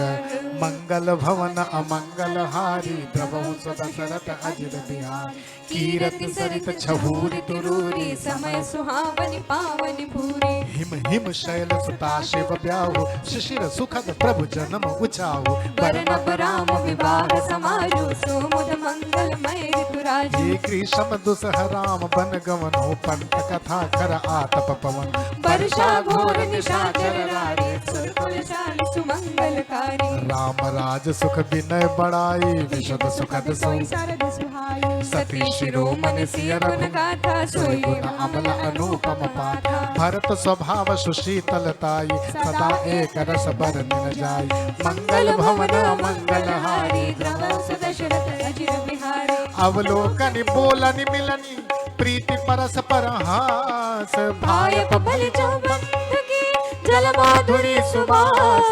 मंगल भवन अमंगल हारी प्रभु सुदशरथ अजिर बिहारी कीरति सरित छहूरि तुरूरी समय सुहावनि पावनि भूरी हिम हिम शैल सुता शिव ब्याहु शिशिर सुखद प्रभु जन्म उचाहु बरनब राम विवाह समाजु सुमुद मंगलमय ऋतुराजु ये कृष्ण दुसह राम बन गवनो पंत कथा कर आतप पवन वर्षा घोर निशाचर रारे सुरकुल चाली सुमंगलकारी राम राज सुख विनय बड़ाई विशद सुखद सोई सो सरद सुहाई सती शिरोमणि सिय रघु गाथा सोई गुण अमल अनुपम पाठा भरत स्वभाव सुशीतलताई सदा एक रस बर निन जाई मंगल भवन मंगल हारी द्रवौ सुदशरथ अजिर बिहारी अवलोकन बोलन मिलनी प्रीति परस पर हास भाय बल चौबंद की जल माधुरी सुबास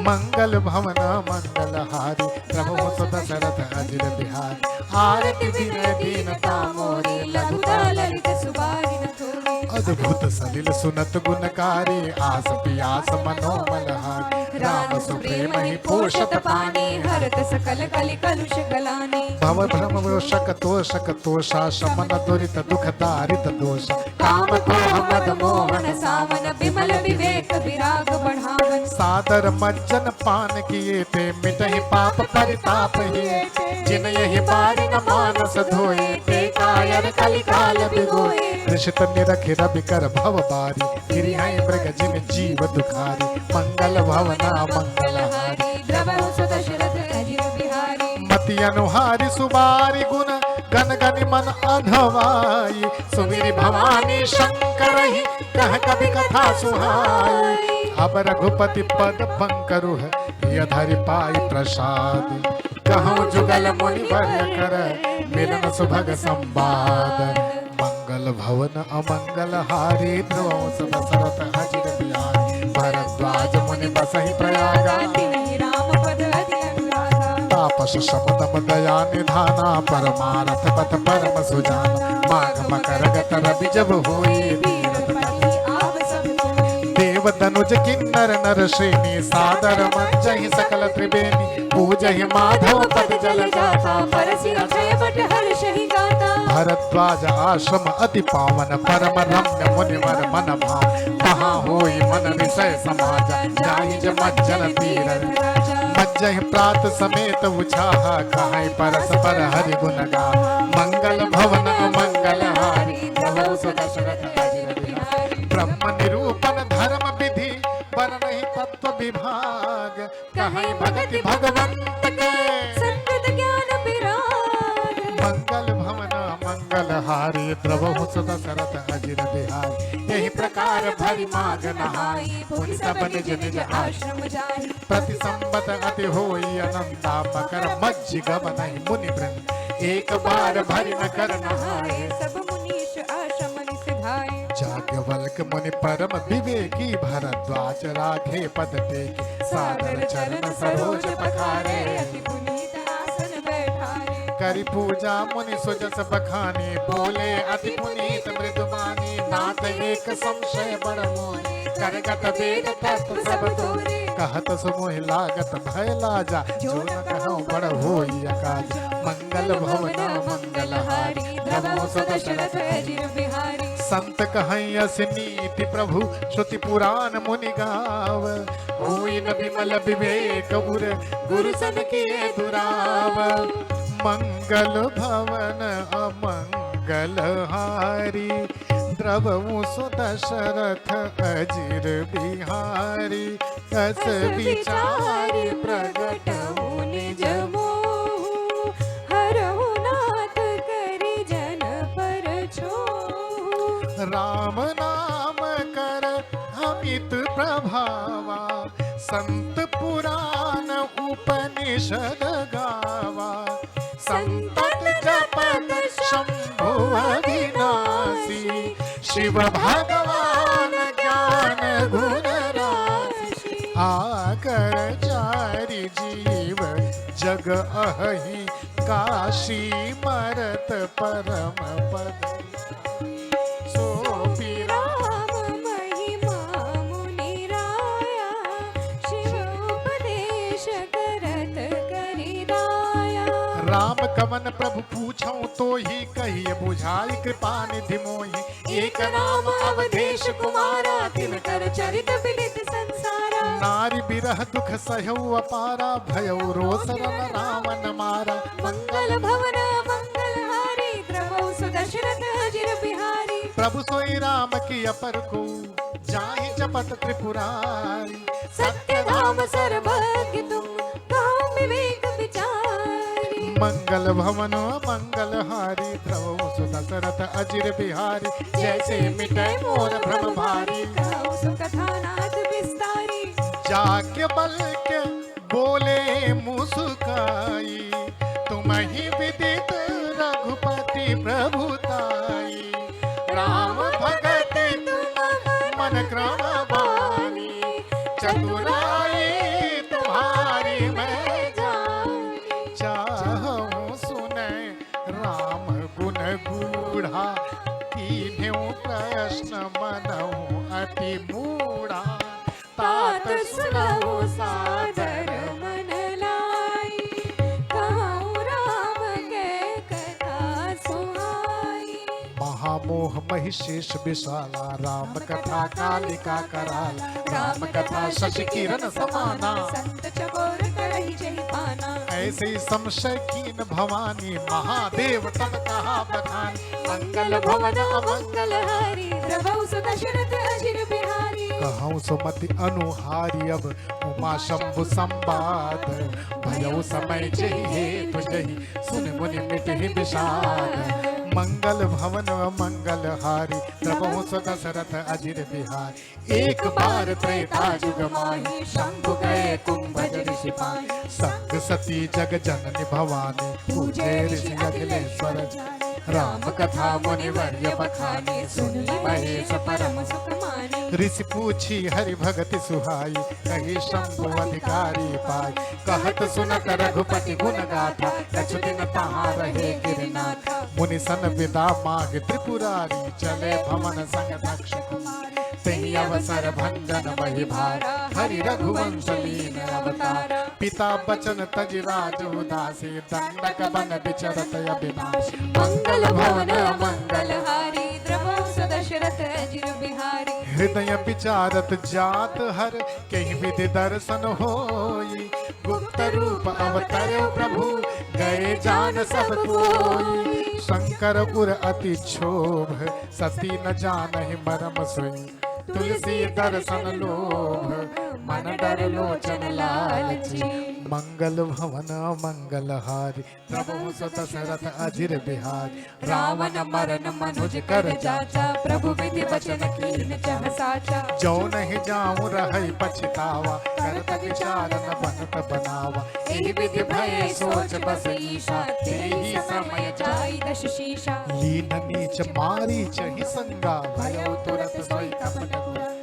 मंगल भवन मंगल हारी प्रभु सुदशरथ अजिर बिहारी आरती विनय दीनता मोरी लघुता ललित सुबारी न थोरी अद्भुत सलिल सुनत गुणकारी आस पियास मनोमल हारी राम सुप्रेम ही पोषत पानी हरत सकल कलि कलुष गलानी भव भ्रम वोषक तोषक तोषा शमन दुरित दुख दारित दोष काम क्रोध मद मोहन सावन विमल विवेक विराग बढ़ावन सादर मज्जन पान किए थे मिटहि पाप परिताप हिए जिन यही बारी न मानस धोए ते कायर कलि काल बिगोए ऋषित निरखि रवि कर भव बारी गिरि मृग जिन जीव दुखारी मंगल भवना मंगल हारी द्रवौ सुदशरथ अजिर बिहारी मति अनुहारी सुबारी गुण गन गनि मन अधवाई सुमिरि भवानी शंकर ही कह कवि कथा सुहाई अब रघुपति पद पंकरुह यधरि पाई प्रसाद कहूँ जुगल मुनि वर कर मिलन सुभग संवाद मंगल भवन अमंगल हारी ध्रुवं सुदशरथ अजिर बिहारी भरद्वाज मुनि बसहि प्रयागा तिन्हि राम पद अति अनुरागा तापस शमदम दया निधाना परमारथ पथ परम सुजाना माघ मकर गत रवि जब होई तीरथ पति आव सब कोई देव तनुज किन्नर नर श्रेणी सादर मंजहि सकल त्रिवेणी पूजहि माधव पद जल जाता परसि अक्षय बट हर्ष ही गाता भरद्वाज आश्रम अति पावन परम रम्य मुनिवर मन भाव कहाँ होई मन विषय समाज जाहि ज मज्जन पीर मज्जहि प्रात समेत उछाहा कहाँ परस्पर हरि गुण गा मंगल भवन अमंगल हारी प्रभु सुदशरथ अजिर बिहारी ब्रह्म निरूपण धर्म विधि बर नहीं तत्व विभाग कहाँ भगति भगवंत के संगत ज्ञान विराग मंगल भवन मंगल हारी प्रभु दशरथ अजिर बिहारी यही प्रकार भरि माग नहाई पुनि सब निज निज आश्रम जाहि प्रति संबत अति होई अनंता मकर मज्जि गमन मुनि वृंद एक बार भरि न कर नहाए सब मुनीश आश्रम निसिधाए जाग्ञवल्क मुनि परम विवेकी भरद्वाज राखे पद टेके सादर चरण सरोज पखारे अति पुनीत आसन बैठाए करि पूजा मुनि सुजस बखानी बोले अति पुनीत मृदुबानी नाथ एक संशय बड़ मोहि करगत वेद तत्व सब तोरे कहत सुमोहि लागत भय लाजा जो न कहूँ बड़ होई अकाज मंगल भवन मंगल हारी प्रभु दशरथ अजिर बिहारी संत कहीं अस नीति प्रभु श्रुति पुराण मुनि गाव होई न विमल विवेक उर गुरु सन किए दुराव मंगल भवन अमंगल हारी द्रवमु सुदशरथ अजिर बिहारी अस विचारि प्रगट निज मोह हरहु नाथ करि जन पर छोह राम नाम कर अमित प्रभावा संत पुराण उपनिषद गावा संतत जपत शंभु अविनाशी शिव भगवान ज्ञान गुण राशि आकर चारि जीव जग अहि काशी मरत परम पद सोपि राम महिमा मुनि राया शिव उपदेश करत करि दाया राम कवन प्रभु पूछऊं तो ही कहिए बुझाई कृपा निधि मोहि एक नाम अवधेश कुमारा तिनकर चरित विदित संसारा नारी बिरह दुख सहऊ अपारा भयऊ रोसरन रावण मारा मंगल भवन मंगल हारी प्रभु सुदशरथ अजिर बिहारी प्रभु सोई राम की अपर को जाहि जपत त्रिपुरारी सत्य धाम सर्वज्ञ तुम कहो विवेक विचारी मंगल भवन मंगल हारी प्रभु सुदशरथ अजिर बिहारी जैसे मिटे मोर भ्रम भारी कहो सुकथा नाथ विस्तारी जाके बल के बोले मुस्काई तुम ही विदित रघुपति प्रभुताई राम भगत तुम मन क्रम बानी चतुराई तुम्हारी मैं जानी चाहूं सुने राम गुण गूढ़ा तीनों प्रश्न मनहु अति मूढ़ा तात सुनहु सादर मन लाई कहूँ राम के कथा सुहाई महामोह महिषेष विशाला राम कथा कालिका कराला राम कथा शशि किरण समाना संत चकोर करहि जहि पाना ऐसे संशय कीन भवानी महादेव तब कहा बखानी मंगल भवन मंगल हारी प्रभु सुदशरथ अजिर बिहारी कहूँ सुमति अनुहारी अब उमा शंभु संवाद भयउ समय जहि हेतु जहि सुन मुनि मिटहि विषाद मंगल भवन मंगल हारी प्रभु दशरथ अजिर बिहारी एक बार त्रेता युग माही शंभु गए कुंभज ऋषि पाई संग सती जग जननी भवानी पूजे ऋषि अखिलेश्वर राम कथा मुनिवर्य बखानी सुनी महेश परम सुख मानी ऋषि पूछी हरि भगति सुहाई, कही शंभु अधिकारी पाई। कहत सुनत रघुपति गुण गाथा, कछु दिन तहाँ रहे गिरनाथ। मुनि सन विदा माग त्रिपुरारी, चले भवन संग दक्ष कुमार। तेहि अवसर भंजन बहि भारा, हरि रघुवंश लीन अवतारा। पिता बचन तज राज उदासी, दंडक बन विचरत अविनाशी। मंगल भवन मंगल हारी, द्रवहुस दशरथ अजिर बिहारी। हृदय विचारत जात हर, कहीं विधि दर्शन होई। गुप्त रूप अवतरे प्रभु, गए जान सब कोई। शंकर उर अति क्षोभ, सती न जानहि मरम सोई। तुलसी दर्शन लोभ, मन डर लोचन लालची। मंगल भवन मंगल हारी, प्रभु सुत दशरथ अजिर बिहारी। रावण मरन मनुज कर जाचा, प्रभु विधि वचन कीन चह साचा। जो नहीं जाऊं रही पछतावा, करत विचार न बनत बनावा। एहि विधि भय सोच बस ईशा, तेहि समय जाई दश शीशा। लीन नीच मारी चहि संगा, भयो तुरत सोई कपट गुरा।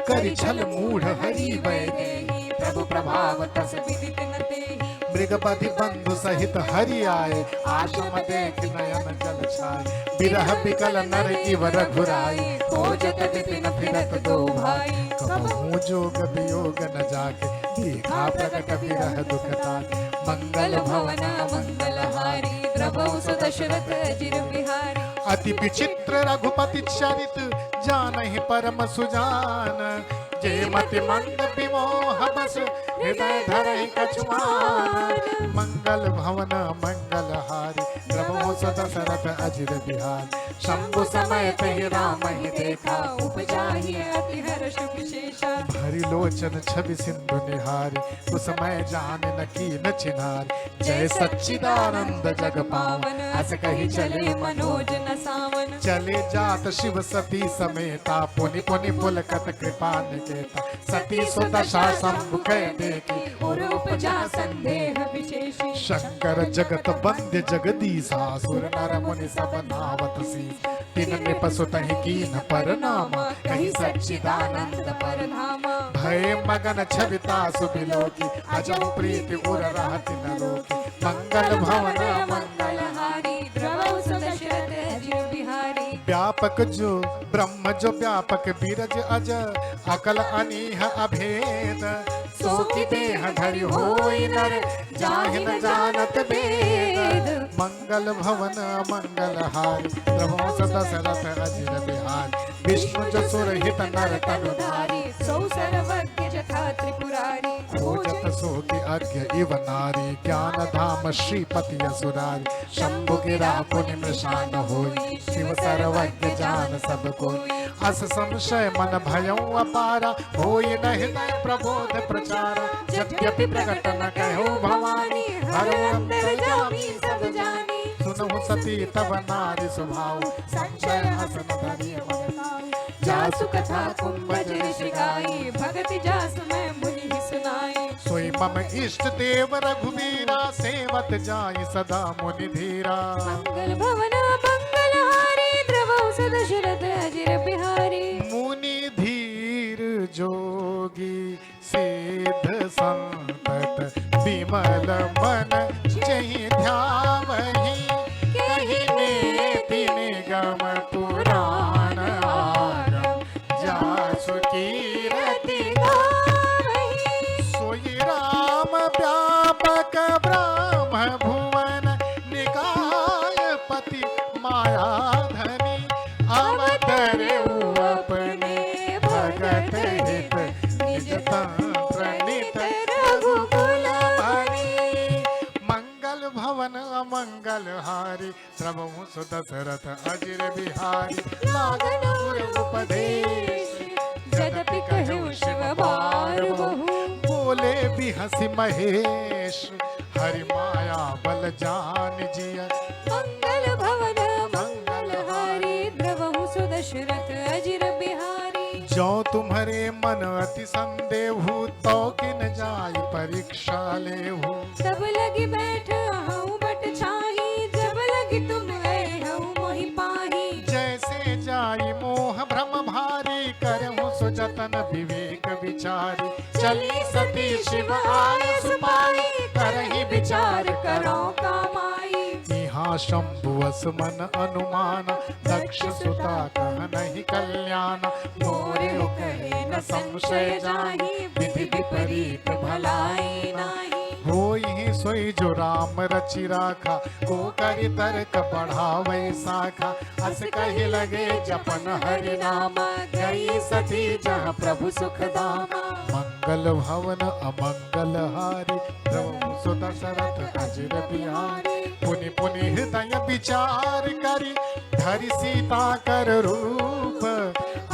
करि छल मूढ़ हरि भय देहि, प्रभु प्रभाव तस विदित न तेहि। मृग बधि बंधु सहित हरि आए, आश्रम देख नयन जल छाए। बिरह बिकल नर इव रघुराई, खोजत विपिन फिरत दो भाई। कबहू जोग वियोग न जाके, देखा प्रकट बिरह दुख ताके। मंगल भवन मंगल हारी, द्रवहुस दशरथ अजिर बिहारी। अति विचित्र रघुपति चरित, जानहि परम सुजान। जे मति मंद विमोह बस, हृदय धरहि कछुआन। मंगल भवन मंगल हारी, द्रवहुस दशरथ अजिर बिहारी। शंभु समय तहि राम ही देखा, उपजाहि अति हर्ष विशेषा। भरि लोचन छवि सिंधु निहारी, कुसमय जान न कीन चिन्हारी। जय सच्चिदानंद जग पावन, अस कहि चले मनोज न सावन। चले जात शिव सती समेता, पुनि पुनि पुलकत कृपा निकेता। सती सुदशा शंभु कह देखी, और उपजा संदेह विशेषी। शंकर जगत बंद्य जगदीसा, सुर नर मुनि सब नावत सी। तीन नृप सुतहि कीन परनामा, कहि सच्चिदानंद परधामा। भय मगन छविता सुबिलोकी, अजम प्रीति उर रहति न रोकी। मंगल भवन मंगल हारी, द्रवहुस दशरथ अजिर बिहारी। व्यापक जो ब्रह्म जो व्यापक बीरज अज, अकल अनीह अभेद। सो की देह धरि होई नर, जाहि न जानत वेद। मंगल भवन मंगल हारी, द्रवहुस दशरथ अजिर बिहारी। विष्णु जो सुरहित नर तनु धारी, सौ सर्वज्ञ जथा त्रिपुरारी। खोजत सोति अज्ञ इव नारी, ज्ञान धाम श्रीपति असुरारी। शंभु गिरा पुनि मृषान होई, शिव सर्वज्ञ जान सब कोई। अस संशय मन भयउ अपारा, होई न हृदय प्रबोध प्रचारा। यद्यपि प्रकट न कहो भवानी, हर अंतर जामी सब जानी। सुनहु सती तब नारी स्वभाव, संशय हसन धरि मन लाऊ। जासु कथा कुंभज ऋषि गाई, भगति जासु मैं मुनि ही सुनाई। सोई मम इष्ट देव रघुवीरा, सेवत जाय सदा मुनि धीरा। मंगल भवन मंगल हारी, द्रवहुस दशरथ अजिर बिहारी। मुनि धीर जोगी सिद्ध संतत, विमल मन जहि ध्यावहि। कहि नेति निगम पुराण आगम, जासु कीरति गावहि। सोई राम व्यापक ब्रह्म भुवन, निकाय पति माया धनी। अवतरे अपने भगत हित, निज तंत्र नित रघुकुल हरि। मंगल भवन अमंगल हारी, द्रवहुस दशरथ अजिर बिहारी। लागन उर उपदेश, यद्यपि कहु शिव बार बहु। बोले बिहसि महेश, हरि माया बल जान जिय। मंगल भवन मंगल हारी, द्रवहुस दशरथ अजिर बिहारी। जो तुम्हारे मन अति संदेहु, तो किन जाय परीक्षा लेहु। तब लगी बैठ हूँ बट छाही, जब लगी तुम हूँ मोहि पाही। जैसे जाय मोह भ्रम भारी, करहु सुजन तन विवेक विचारी, चली सती शिव आय सुपाई, करहि विचार करो कमाई। यहाँ शंभु असमन अनुमान, दक्ष सुता कह नहीं कल्याण, मोरे कहे न संशय जाहि, विधि विपरीत भलाई नाही। होई सोई जो राम रचि राखा, को करि तर्क बढ़ावै शाखा, अस कहि लगे जपन हरि नाम, गई सती जहाँ प्रभु सुख धामा। मंगल भवन अमंगल हारी, प्रभु सुत दशरथ अजिर बिहारी, पुनि पुनि हृदय विचार करी, धरि सीता कर रूप,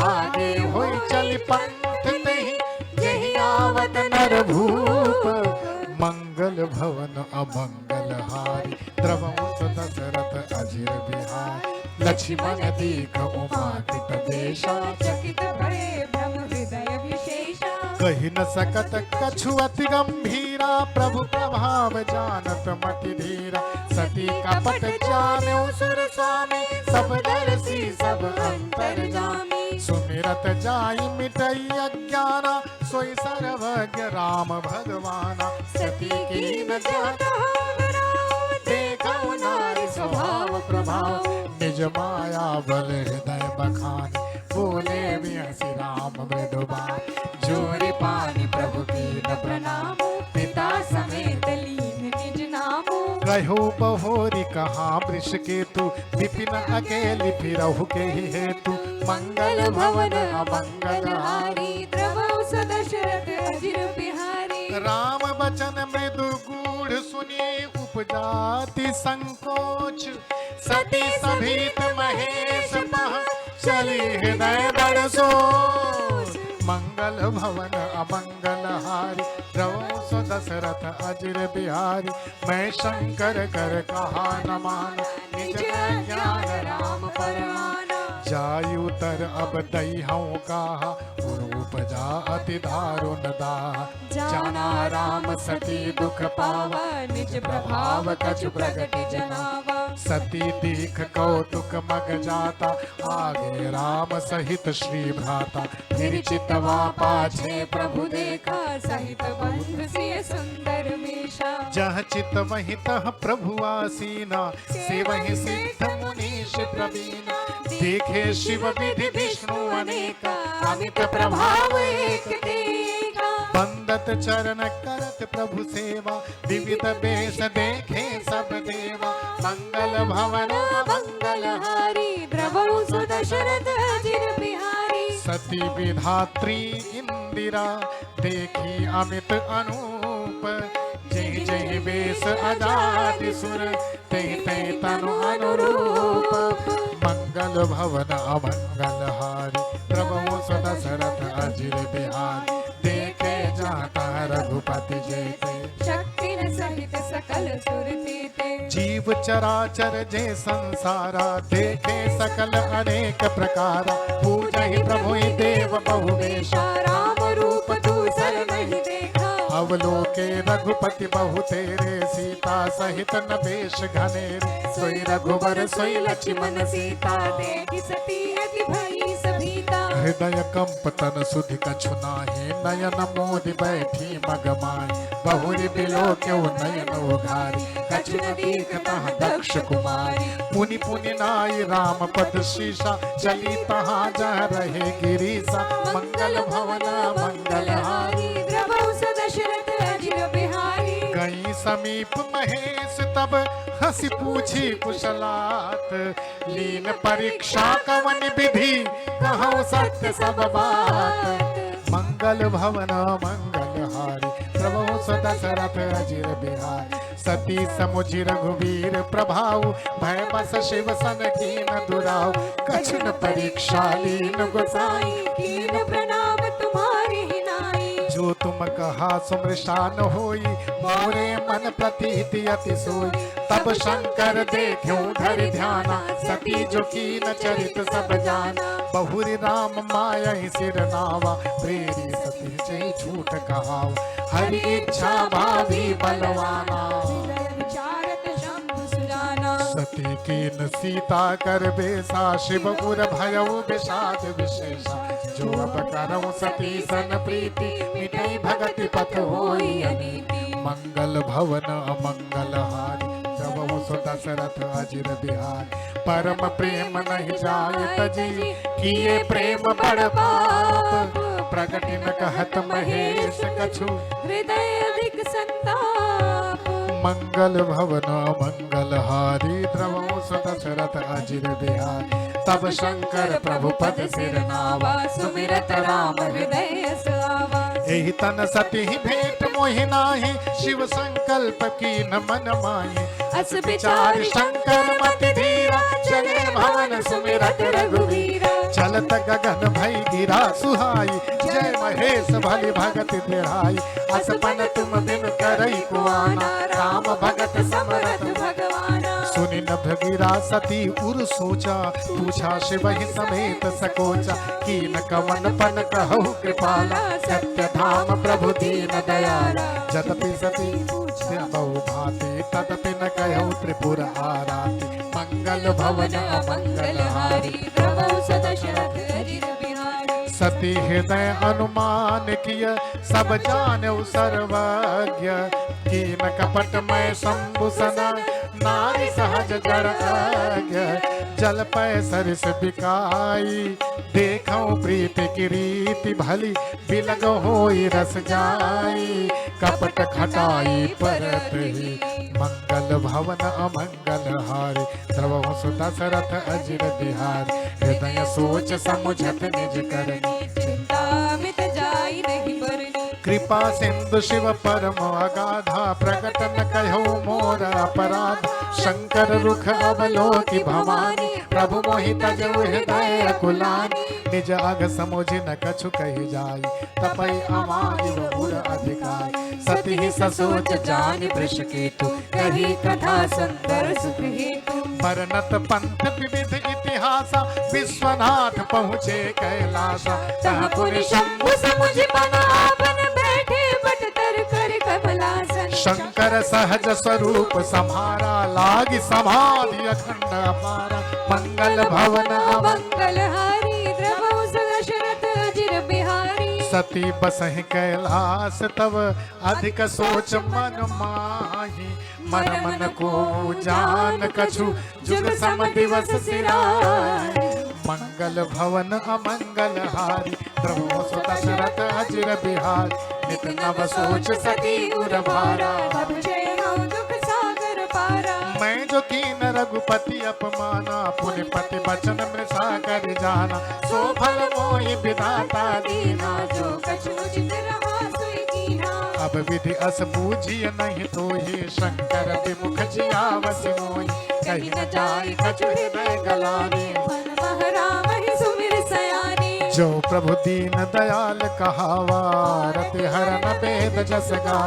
आगे होई चल पंथ नहीं, यही आवत नर भूप। मंगल भवन अमंगल हारी, द्रवंस दशरथ अजिर बिहारी, लक्ष्मण दीख उमाकित देशा, चकित भये ब्रह्म हृदय विशेषा। कहि न सकत कछु अति गंभीरा, प्रभु प्रभाव जानत मति धीरा, सती कपट जान्यो सुर स्वामी, सब दर्शी सब अंतर जामी। सुमिरत जाई मिटई अज्ञाना, सोई सर्वज्ञ राम भगवाना, सती की न जात देखौ नारी स्वभाव प्रभाव, निज माया बल हृदय बखान, बोले बिहसी राम मृदुबान, जोरी पानी प्रभु की न प्रणाम, पिता समेत लीन निज नाम। कहो बहोरी कहा वृष केतु, विपिन अकेली फिरहु के ही हेतु, मंगल भवन अमंगल हारी, द्रवौ दशरथ अजिर बिहारी। राम बचन मृदु गूढ़ सुनी, उपजाति संकोच, सती सभीत महेश मह, चली हृदय बड़ सोच। मंगल भवन अमंगल हारी, द्रवौ दशरथ अजिर बिहारी, मैं शंकर कर कहा न मान, निज ज्ञान राम परमाना। जायु तर अब दईहूँ कहा, उपजा अति दारुण दाह, जाना राम सती दुख पावा, निज प्रभाव कछु प्रगट जनावा। सती दीख कौतुक मग जाता, आगे राम सहित श्री भ्राता, फिर चितवा पाछे प्रभु देखा, सहित बंधु सिय सुंदर मेषा। जह चित वही तह प्रभु आसीना, से वही सिद्ध मुनीष प्रवीणा, देखे शिव विधि विष्णु अनेका, अमित प्रभाव एक देखा। बंदत चरण करत प्रभु सेवा, विविध बेश देखे सब देवा, मंगल भवन मंगल हारी, द्रवौ दशरथ अजिर बिहारी। सती विधात्री इंदिरा, देखी अमित अनूप, जय जय वेश अजाति सुर, तै तै तनु अनुरूप। मंगल भवन अमंगल हारी, प्रभु दशरथ अजिर बिहारी, देखे जाता रघुपति जैसे, शक्ति न सहित सकल सुर तेते। जीव चराचर जय संसारा, देखे सकल अनेक प्रकारा, पूजहि प्रभु देव बहुवेशा, राम रूप दूसर नहीं देखा। अवलोके रघुपति बहु तेरे, सीता सहित नबेश घनेरे, सोई रघुवर सोई लक्ष्मण सीता, देखि सती अति भई सभीता। हृदय कंप तन सुधि कछु नाहि, नयन मोदि बैठी मगमाई, बहुरी बिलो क्यों नयन उघारी, कछु न देखता दक्ष कुमारी। पुनि पुनि नाई राम पद शीशा, चली तहाँ जह रहे गिरीसा, मंगल भवन मंगल हारी, द्रवौ दशरथ अजिर बिहारी। गई समीप महेश तब, हंसी पूछी कुशलात, लीन परीक्षा कवन विधि, कहूँ सत्य सब बात। मंगल भवन मंगल हारी, प्रभु दशरथ अजिर बिहारी, सती समुझि रघुवीर प्रभाव, भय बस शिव सन कीन दुराव, कछु न परीक्षा लीन गोसाई, कीन प्रणाम तुम्हारी ही नाई। जो तुम कहा सुमृशान होई, मोरे मन प्रतीति अति सोई, तब शंकर देख्यो धरि ध्याना, सती जो कीन चरित सब जाना, बहुरी राम माया सिर नावा, प्रेरी सती जय झूठ कहावा, हरि इच्छा भावी बलवाना। विचारत शंभु सुजाना, सती कीन सीता कर बेसा शिव उर भयउ विषाद विशेषा जो अब करऊं सती सन प्रीति मिटई भगति पथ होई अनीति मंगल भवन अमंगल हारी प्रभु सो दशरथ अजिर बिहार परम प्रेम नहीं जाय तजी किए प्रेम बड़ पाप प्रगति न कहत महेश कछु हृदय अधिक संताप मंगल भवन मंगल हारी द्रवो सो दशरथ अजिर बिहार तब शंकर प्रभु पद सिर नावा सुमिरत राम हृदय सावा एहि तन सती भेंट मोहि नाही शिव संकल्प की न मन माही अस विचार शंकर मति धीरा चले भवन सुमिरत रघुवीरा चलत गगन भई गिरा सुहाई जय महेश भली भगत तेराई असपन तुम बिन करई कुआना राम भगत समरथ भगवाना सुनि नभ गिरा सती उर सोचा पूछा शिव ही समेत सकोचा कीन कवन पन कहु कृपाला सत्य धाम प्रभु दीन दयाला जतपि सती पूछे बहु भांति तदपि न कहु त्रिपुर आराती मंगल भवन मंगल हारी प्रभु सदशरथ अजिर बिहारी सती हृदय अनुमान किय सब जानऊ सर्वज्ञ कीन कपट मैं शंभुसन नारी सहज जड़ जल पै सरिस बिकाई देखो प्रीति की रीति भली बिलग होई रस जाई कपट खटाई परत ही मंगल भवन अमंगल हारी द्रवहु सु दशरथ अजिर बिहारी हृदय सोच समुझत निज करनी चिंता मित जाई नहीं बरनी कृपा सिंधु शिव परम अगाधा प्रकट न कहो मोर अपराध शंकर रुख अवलोकि भवानी प्रभु मोहि तजउ हृदय अकुलानी निज अग समुझ न कछु कहि जाई तपई अमानि बहुर अधिकाई सती ही ससोच जानि वृष केतु कही कथा सुंदर सुख हेतु बरनत पंथ विविध इतिहासा विश्वनाथ पहुँचे कैलासा तह पुनि शंभु समुझ पन आपन बैठे बट तर कर कमलासन शंकर सहज स्वरूप सम्हारा लागी समाधि अखंड अपारा मंगल भवन मंगल हारी द्रवहु दशरथ अजिर बिहारी सती बसहि कैलास तब अधिक सोच मन माही मन मन को जान कछु जुग सम दिवस सिराय मंगल भवन अमंगल हारी प्रभु सु दशरथ अजिर बिहारी नित नव सोच सती उर भारा तब जय हो दुख सागर पारा मैं जो कीन रघुपति अपमाना पुनिपति बचन मृषा कर जाना सो फल मोहि विधाता दीना जो कछु उचित रहा सोई कीना अब विधि अस बूझिय नहीं तो ही शंकर विमुख जियावस मोहि कहीं न जाय कछु हृदय गलानी मन महराम ही सुमिर सयानी जो प्रभु दीन दयाल कहावा रति हरन वेद जस गा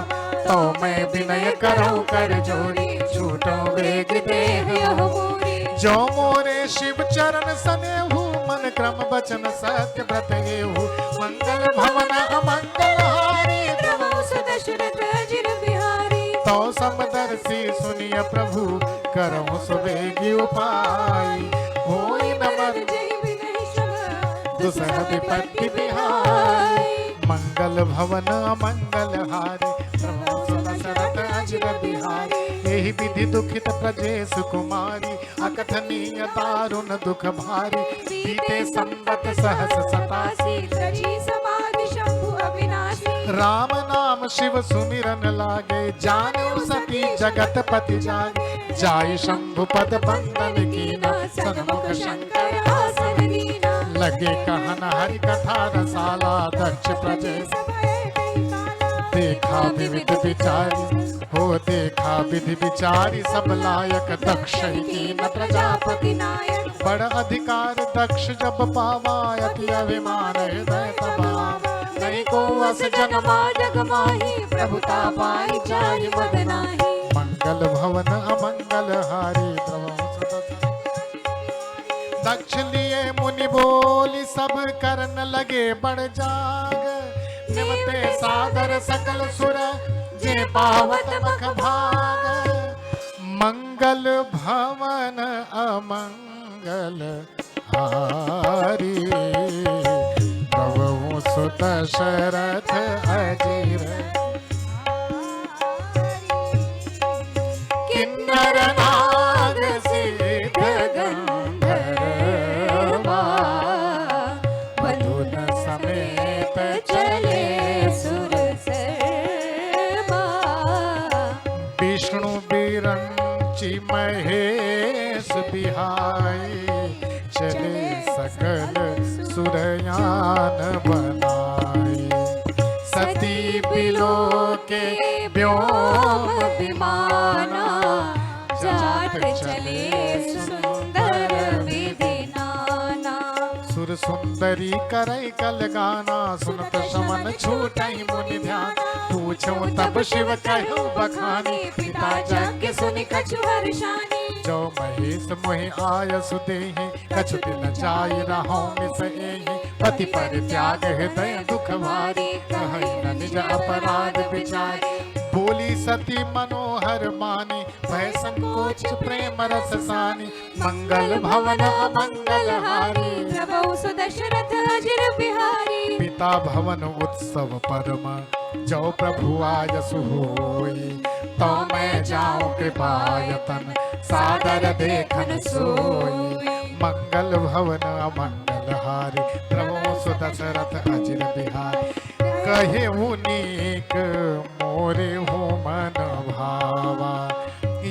तो मैं विनय करऊं कर जोड़ी छूटो वेग देह यह मोरी जो मोरे शिव चरण सनेहु मन क्रम बचन सत्य व्रत गेहु मंगल भवन अमंगल हारी प्रभु दशरथ अजिर बिहारी तो समदर्शी सुनिय प्रभु करऊं सुवेगी उपाय होई न मर जय विनय श्रभ दुसह विपत्ति बिहार मंगल भवन मंगल हारी प्रभु दशरथ अजिर बिहारी एहि विधि दुखित प्रजेश कुमारी अकथनीय दारुण दुख भारी बीते संवत सहस सतासी रची समाधि शंभु अविनाशी राम नाम शिव सुमिरन लागे जाने सती जगत पति जागे जाय शंभु पद बंदन कीना सन्मुख शंकर आसन लीना लगे कहन हरि कथा रसाला दक्ष प्रजेश देखा विविध विचारी हो देखा विधि विचारी सब लायक दक्ष ही न प्रजापति नायक बड़ अधिकार दक्ष जब पावा अति अभिमान हृदय तबावा नहीं को अस जनमा जग माही प्रभुता पाई जाय मद नाही मंगल भवन अमंगल हारी दक्ष लिए मुनि बोली सब करन लगे बड़ जाग निमते सादर सकल सुर जे पावत मख भाग मंगल मंगल भवन अमंगल हारी प्रभु सुत दशरथ अजीर किन्नर नाग सिद्ध गंधर्वा वधून समेत चले सुर सर्वा विष्णु बिरंची महेश बिहाई चले सकल सुरयान बनाई सती बिलो के व्योम विमाना जाट चले सुंदर विधि नाना सुर सुंदरी करई कल गाना सुनत शमन छूटई मुनि ध्यान पूछो तब शिव कहु बखानी पिता जग सुनि कछु हर्षानी जो महेश मोहि आयसु देहि कछु दिन जाय रहो मिसहि पति परित्याग हृदय दुख भारी कहई न निज अपराध विचार बोली सती मनोहर मानी भय संकोच प्रेम रस सानी मंगल भवन अमंगल हारी प्रभु सुदशरथ अजिर बिहारी पिता भवन उत्सव परम जो प्रभु आयसु होई तो मैं जाऊं कृपायतन सादर देखन सोई मंगल भवन अमंगल हारी प्रभु सुदशरथ अजिर बिहारी कहे उनीक मोरे हो मन भावा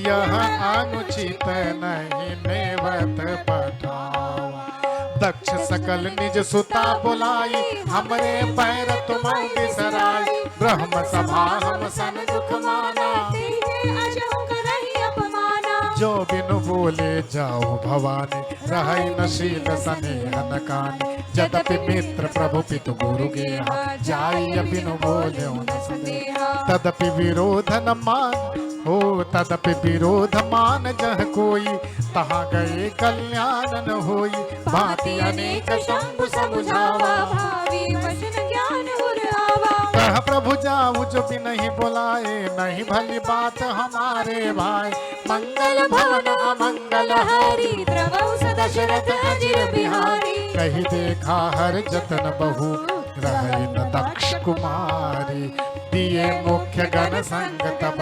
यह अनुचित नहीं नेवत पठावा दक्ष सकल निज सुता बुलाई हमरे पैर तुम बिसराई ब्रह्म सभा हम सन दुख माना जो बिनु बोले जाओ भवानी रहै नशील स्नेहन कानी जदपि मित्र प्रभु पितु गुरु गेहा जाय बिनु बोले न संदेहा तदपि विरोध न मान हो तदपि विरोध मान जह कोई तहाँ गए कल्याण न होई भांति अनेक शंभु समुझावा भावी वचन ज्ञान उर आवा कह प्रभु जाऊ जो भी नहीं बुलाए नहीं भली बात हमारे भाई मंगल भवन अमंगल हारी प्रभु सदशरथ अजिर बिहारी कही देखा हर जतन बहु रहे न दक्ष कुमारी दिए मुख्य गण संग तब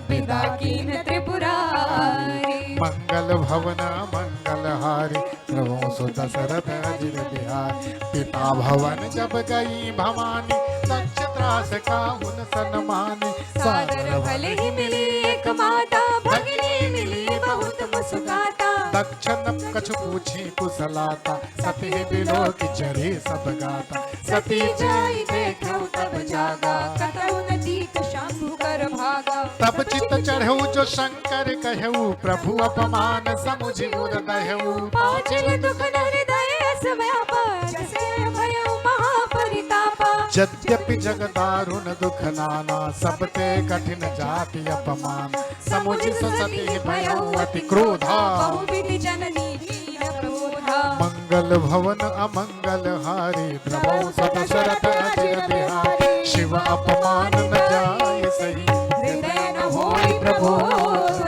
विदा कीन त्रिपुरारी मंगल भवन मंगल हारी प्रभु सुदशरथ अजिर बिहारी पिता भवन जब गई भवानी दक्ष त्रास का उन सन्मानी सादर भले ही मिली एक माता भगिनी मिली बहुत मुस्काता दक्ष न कछु पूछी कुशलाता सती बिलो की चढ़ी सब गाता सती जाई देखो तब जागा कतौ नदीक शंभु कर भागा तब चित चढ़ऊ जो शंकर कहऊ प्रभु अपमान समुझ उर दहऊ पाचल दुख हृदय व्यापा जैसे भयो महापरितापा यद्यपि जग दारुण दुख नाना सबते कठिन जाति अपमान समुझ सती भयऊ अति क्रोधा बहुविधि जननी दीन प्रबोधा मंगल भवन अमंगल हारी प्रभु सदशरथ अजिर बिहारी शिव अपमान न जाय सही हृदय न होई प्रबोध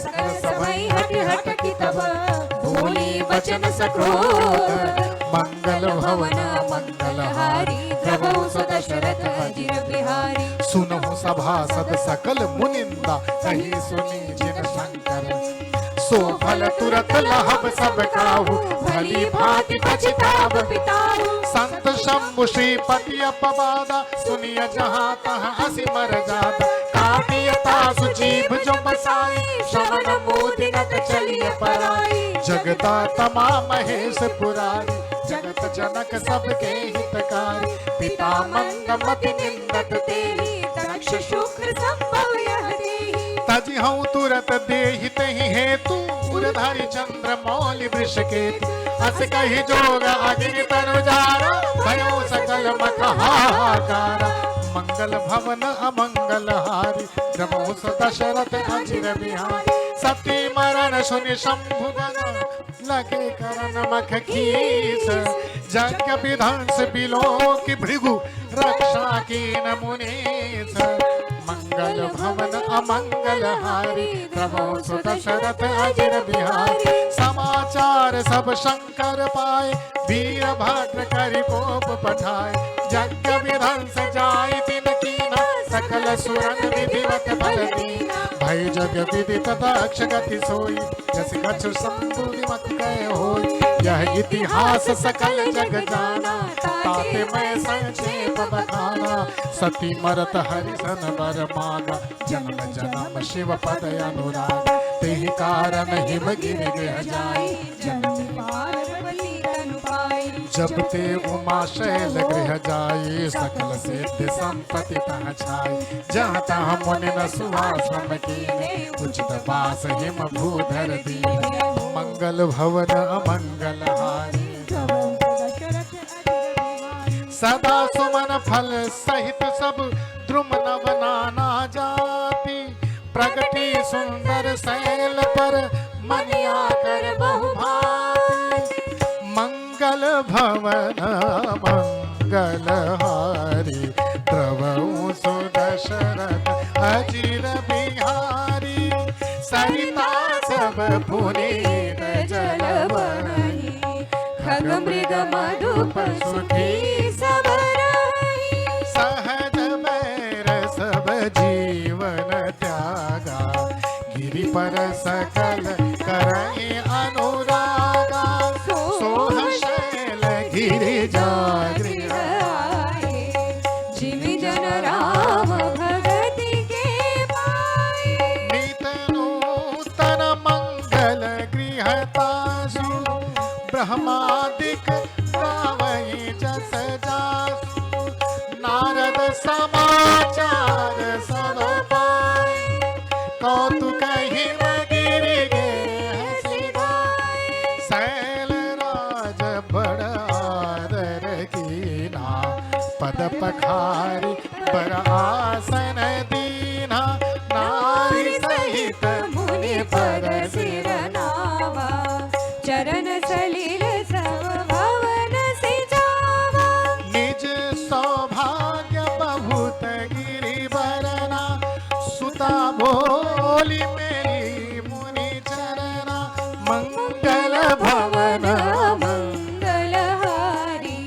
सकल समय हट हट की तब बोली वचन सक्रोध मंगल भवन मंगल हारी प्रभु सदशरथ अजिर बिहारी सुनहु सभासद सकल मुनिंदा सही सुनी जिन शंकर सो फल तुरत लहब सब काहू भली भांति पछताव पिताहु संत शंभु श्रीपति अपवादा सुनिय जहाँ तहाँ हसी मर जाता काटियता सुजीव जो बसाई श्रवण मोदिनत चलिए पराई जगदाता माँ महेश पुरारी जगत जनक सबके हितकारी पिता मंदमति निंदत तेरी दक्ष शुक्र संभव यह देहि तजी हूँ तुरत देहित ही हेतु उरधारी चंद्र मौलि वृष केतु अस कही जोग अग्नि तनुजारा भयो सकल मख हाहाकारा मंगल भवन अमंगल हारी प्रभु दशरथ अजिर बिहारी सती मरण सुनि शंभु गण लगे करन मख खीस जग विध्वंस बिलो की भृगु रक्षा की न मुनीस मंगल भवन अमंगल हारी प्रभु सुत दशरथ अजिर बिहारी समाचार सब शंकर पाए वीर भद्र करि कोप पठाए यज्ञ विध्वंस जाय तिन कीना सकल सुरन विधिवत बल दीना भय जग विदित दक्ष गति सोई जस कछु संबुधि मत कह होई यह इतिहास सकल जग जाना ताते मैं संक्षेप बखाना सती मरत हरिसन बर मागा जन्म जन्म शिव पद अनुराग तेहि कारण हिम गिर गृह जाई जन्म पार्वती तनु पाई जब ते उमा शैल गृह जाई सकल सिद्ध संपत्ति तह छाई जहाँ तहाँ मुनि न सुहास हम कीने उचित वास हिम भूधर दीने मंगल भवन अमंगल हारी सदा सुमन फल सहित सब द्रुम नव नाना जाति प्रगति सुंदर शैल पर मनिया कर बहुभाति मंगल भवन मंगल हारी प्रभु सुदशरथ अजिर बिहारी सरिता सब पुनीत जल बही खग मृग मधुप सुखी सब रही सहज मैर सब जीवन त्यागा गिरि पर सकल करई अनुरागा सोह शैल गिरि जागृह आए जिम जन राम भगति के पाए नित नूतन मंगल गृहतासु ब्रह्मादिक गावई जस जासु नारद समाचार सब पाए कौतुक हिम गिरि गेह सिधाए शैल राज बड़ आदर कीना पद पखारी बर आसन दीना नारी सहित मुनि पर सिर नावा चरण सलिल सब भवन से जावा निज सौभाग्य बहुत गिरि बरना सुता भोली मेरी मुनि चरना मंगल भवन मंगल हारी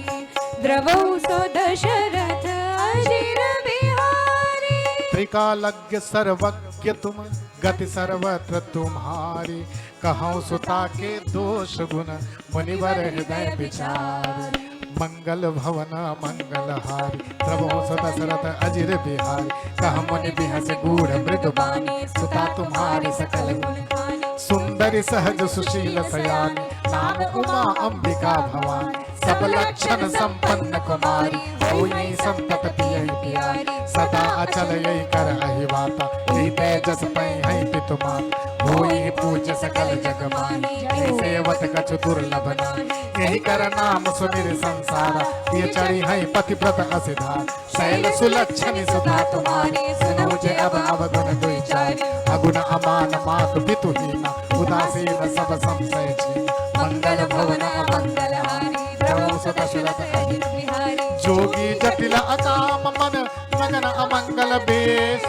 द्रवौ सो दशरथ अजिर बिहारी त्रिकालज्ञ सर्वज्ञ तुम गति सर्वत्र तुम्हारी कहूँ सुता के दोष गुण मुनिवर हृदय विचार मंगल भवन मंगल हारी प्रभु दशरथ अजिर बिहारी कह मुनि बिहस गूढ़ मृदुबानी सुता तुम्हारी सकल गुण सुंदरी सहज सुशील सयानी नाम उमा अंबिका भवानी सब लक्षण संपन्न कुमारी होई संतत पियई प्यारी सदा अचल यही कर अहिवाता यही तेजस पै है पितु माता होई पूज्य सकल जग मानी यही सेवत कछु दुर्लभ नानी यही कर नाम सुमिर संसारा ये चढ़ी है पतिव्रत असिधार शैल सुलक्षण सुधा तुम्हारी सुनो जे अब अवगुण दुई चारी अगुण अमान मात पितुहीना उदासीन सब संशय छी मंगल भवन अमंगल हारी प्रभु सुत दशरथ अजिर बिहारी जोगी जटिल अकाम मन मगन अमंगल बेस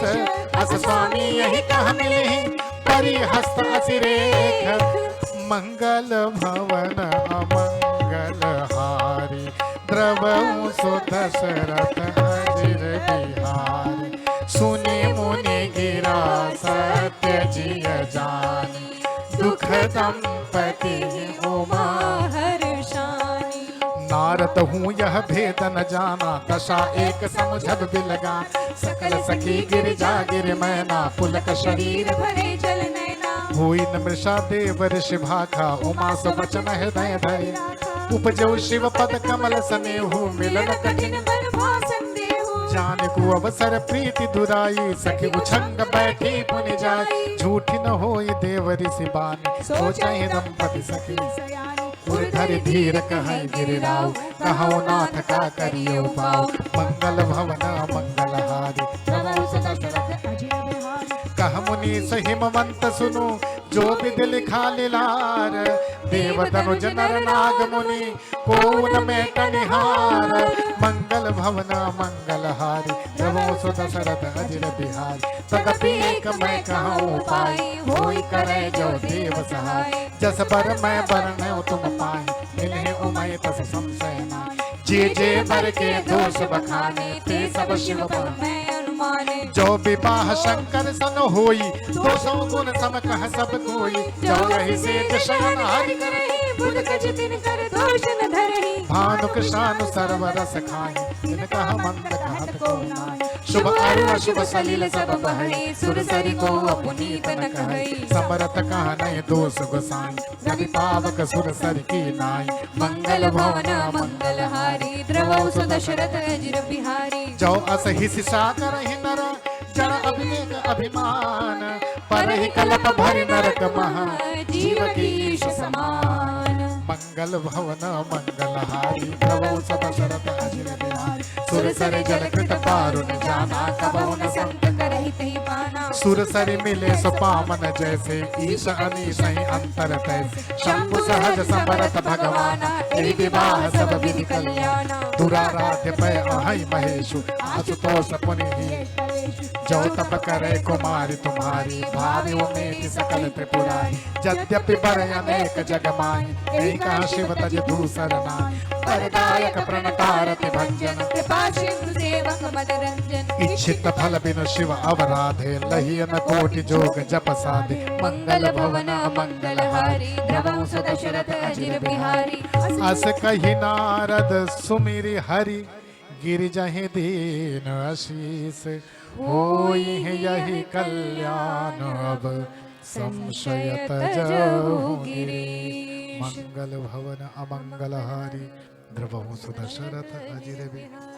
अस स्वामी यही कह मिले परिहस्त असिरेख मंगल भवन अमंगल हारी द्रवऊ सुत दशरथ अजिर बिहारी सुनि मुनि गिरा सत्य जिय जानी दुख दंपति उमा हर्षानी नारद हूँ यह भेद न जाना दशा एक समझब बिलगा सकल सखी गिर जा गिर मैना पुलक शरीर भरे जल नैना हुई न मृषा देव ऋषि भाखा उमा सब वचन हृदय धरे उपजौ शिव पद कमल सनेहु मिलन कठिन बर भाषण देहु जान को अवसर प्रीति दुराई सखी उछंग बैठी पुनि जाई झूठी न होई देव ऋषि बानी सोचहि दंपति सखी सयानी धरि धीर कह गिरिराव कहौ नाथ का करियो पाओ मंगल भवन मंगल हारी प्रभु सुत दशरथ अजिर बिहारी कह मुनि सहिमवंत सुनु जो विधि लिखा लीलार देव तनुज नर नाग मुनि को में कनिहार मंगल भवन मंगल हारी प्रभु सुत दशरथ अजिर बिहारी तदपि एक मैं कहूँ पाई होई करे जो देव सहाय जस बर मैं बरन तुम पाई मिले उमय तस संशय नाय जे बर के दोष बखाने ते सब शिव पर मैं अनुमाने जो विवाह शंकर सन होई दोषों गुण सम कह सब कोई जो रही से शरण हरि करहि बुध कछ दिन कर दोष न धरहि भानु कृष्णानु सर्व रस खाई जिन कह मंद कहत को नाय शुभ अरु अशुभ सलिल सब बहई सुर सरि को अपनीत न कहई समरथ कह नहीं दोष गोसाई रवि पावक सुर सर की नाई मंगल भवन मंगल हारी द्रवौ सु दशरथ अजिर बिहारी जो अस हिस सागर ही नर जन अभिलेख अभिमान पर ही कलप भरि नरक महा जीव की ईश समान मंगल भवन मंगल हारी प्रभु सदशरथ अजिर बिहारी सुर सर जल कृत पारुन जाना कबहु न संत करहित ही पाना सुर सरि मिले सो पावन जैसे ईश अनीश ही अंतर तैसे शंभु सहज समरथ भगवाना एहि विवाह सब विधि कल्याणा दुराराध्य पय अहै महेशु आशुतोष पुनि ही जो तप करे कुमारी तुम्हारी भावी उमेति सकल त्रिपुरारी यद्यपि बर अनेक जग माही यही कहा शिव तज दूसर नाय वरदायक प्रणतारति भंजन कृपा सिंधु सेवक मद रंजन इच्छित फल बिनु शिव अवराधे लहियन कोटि जोग जप साधे मंगल भवन मंगल हारी द्रवौ सु दशरथ अजिर बिहारी अस कही नारद सुमिरि हरि गिर जहि दीन आशीष होई है यही कल्याण अब संशय तजहु गिरीश मंगल भवन अमंगल हारी द्रवहु सुदशरथ अजिर बिहारी।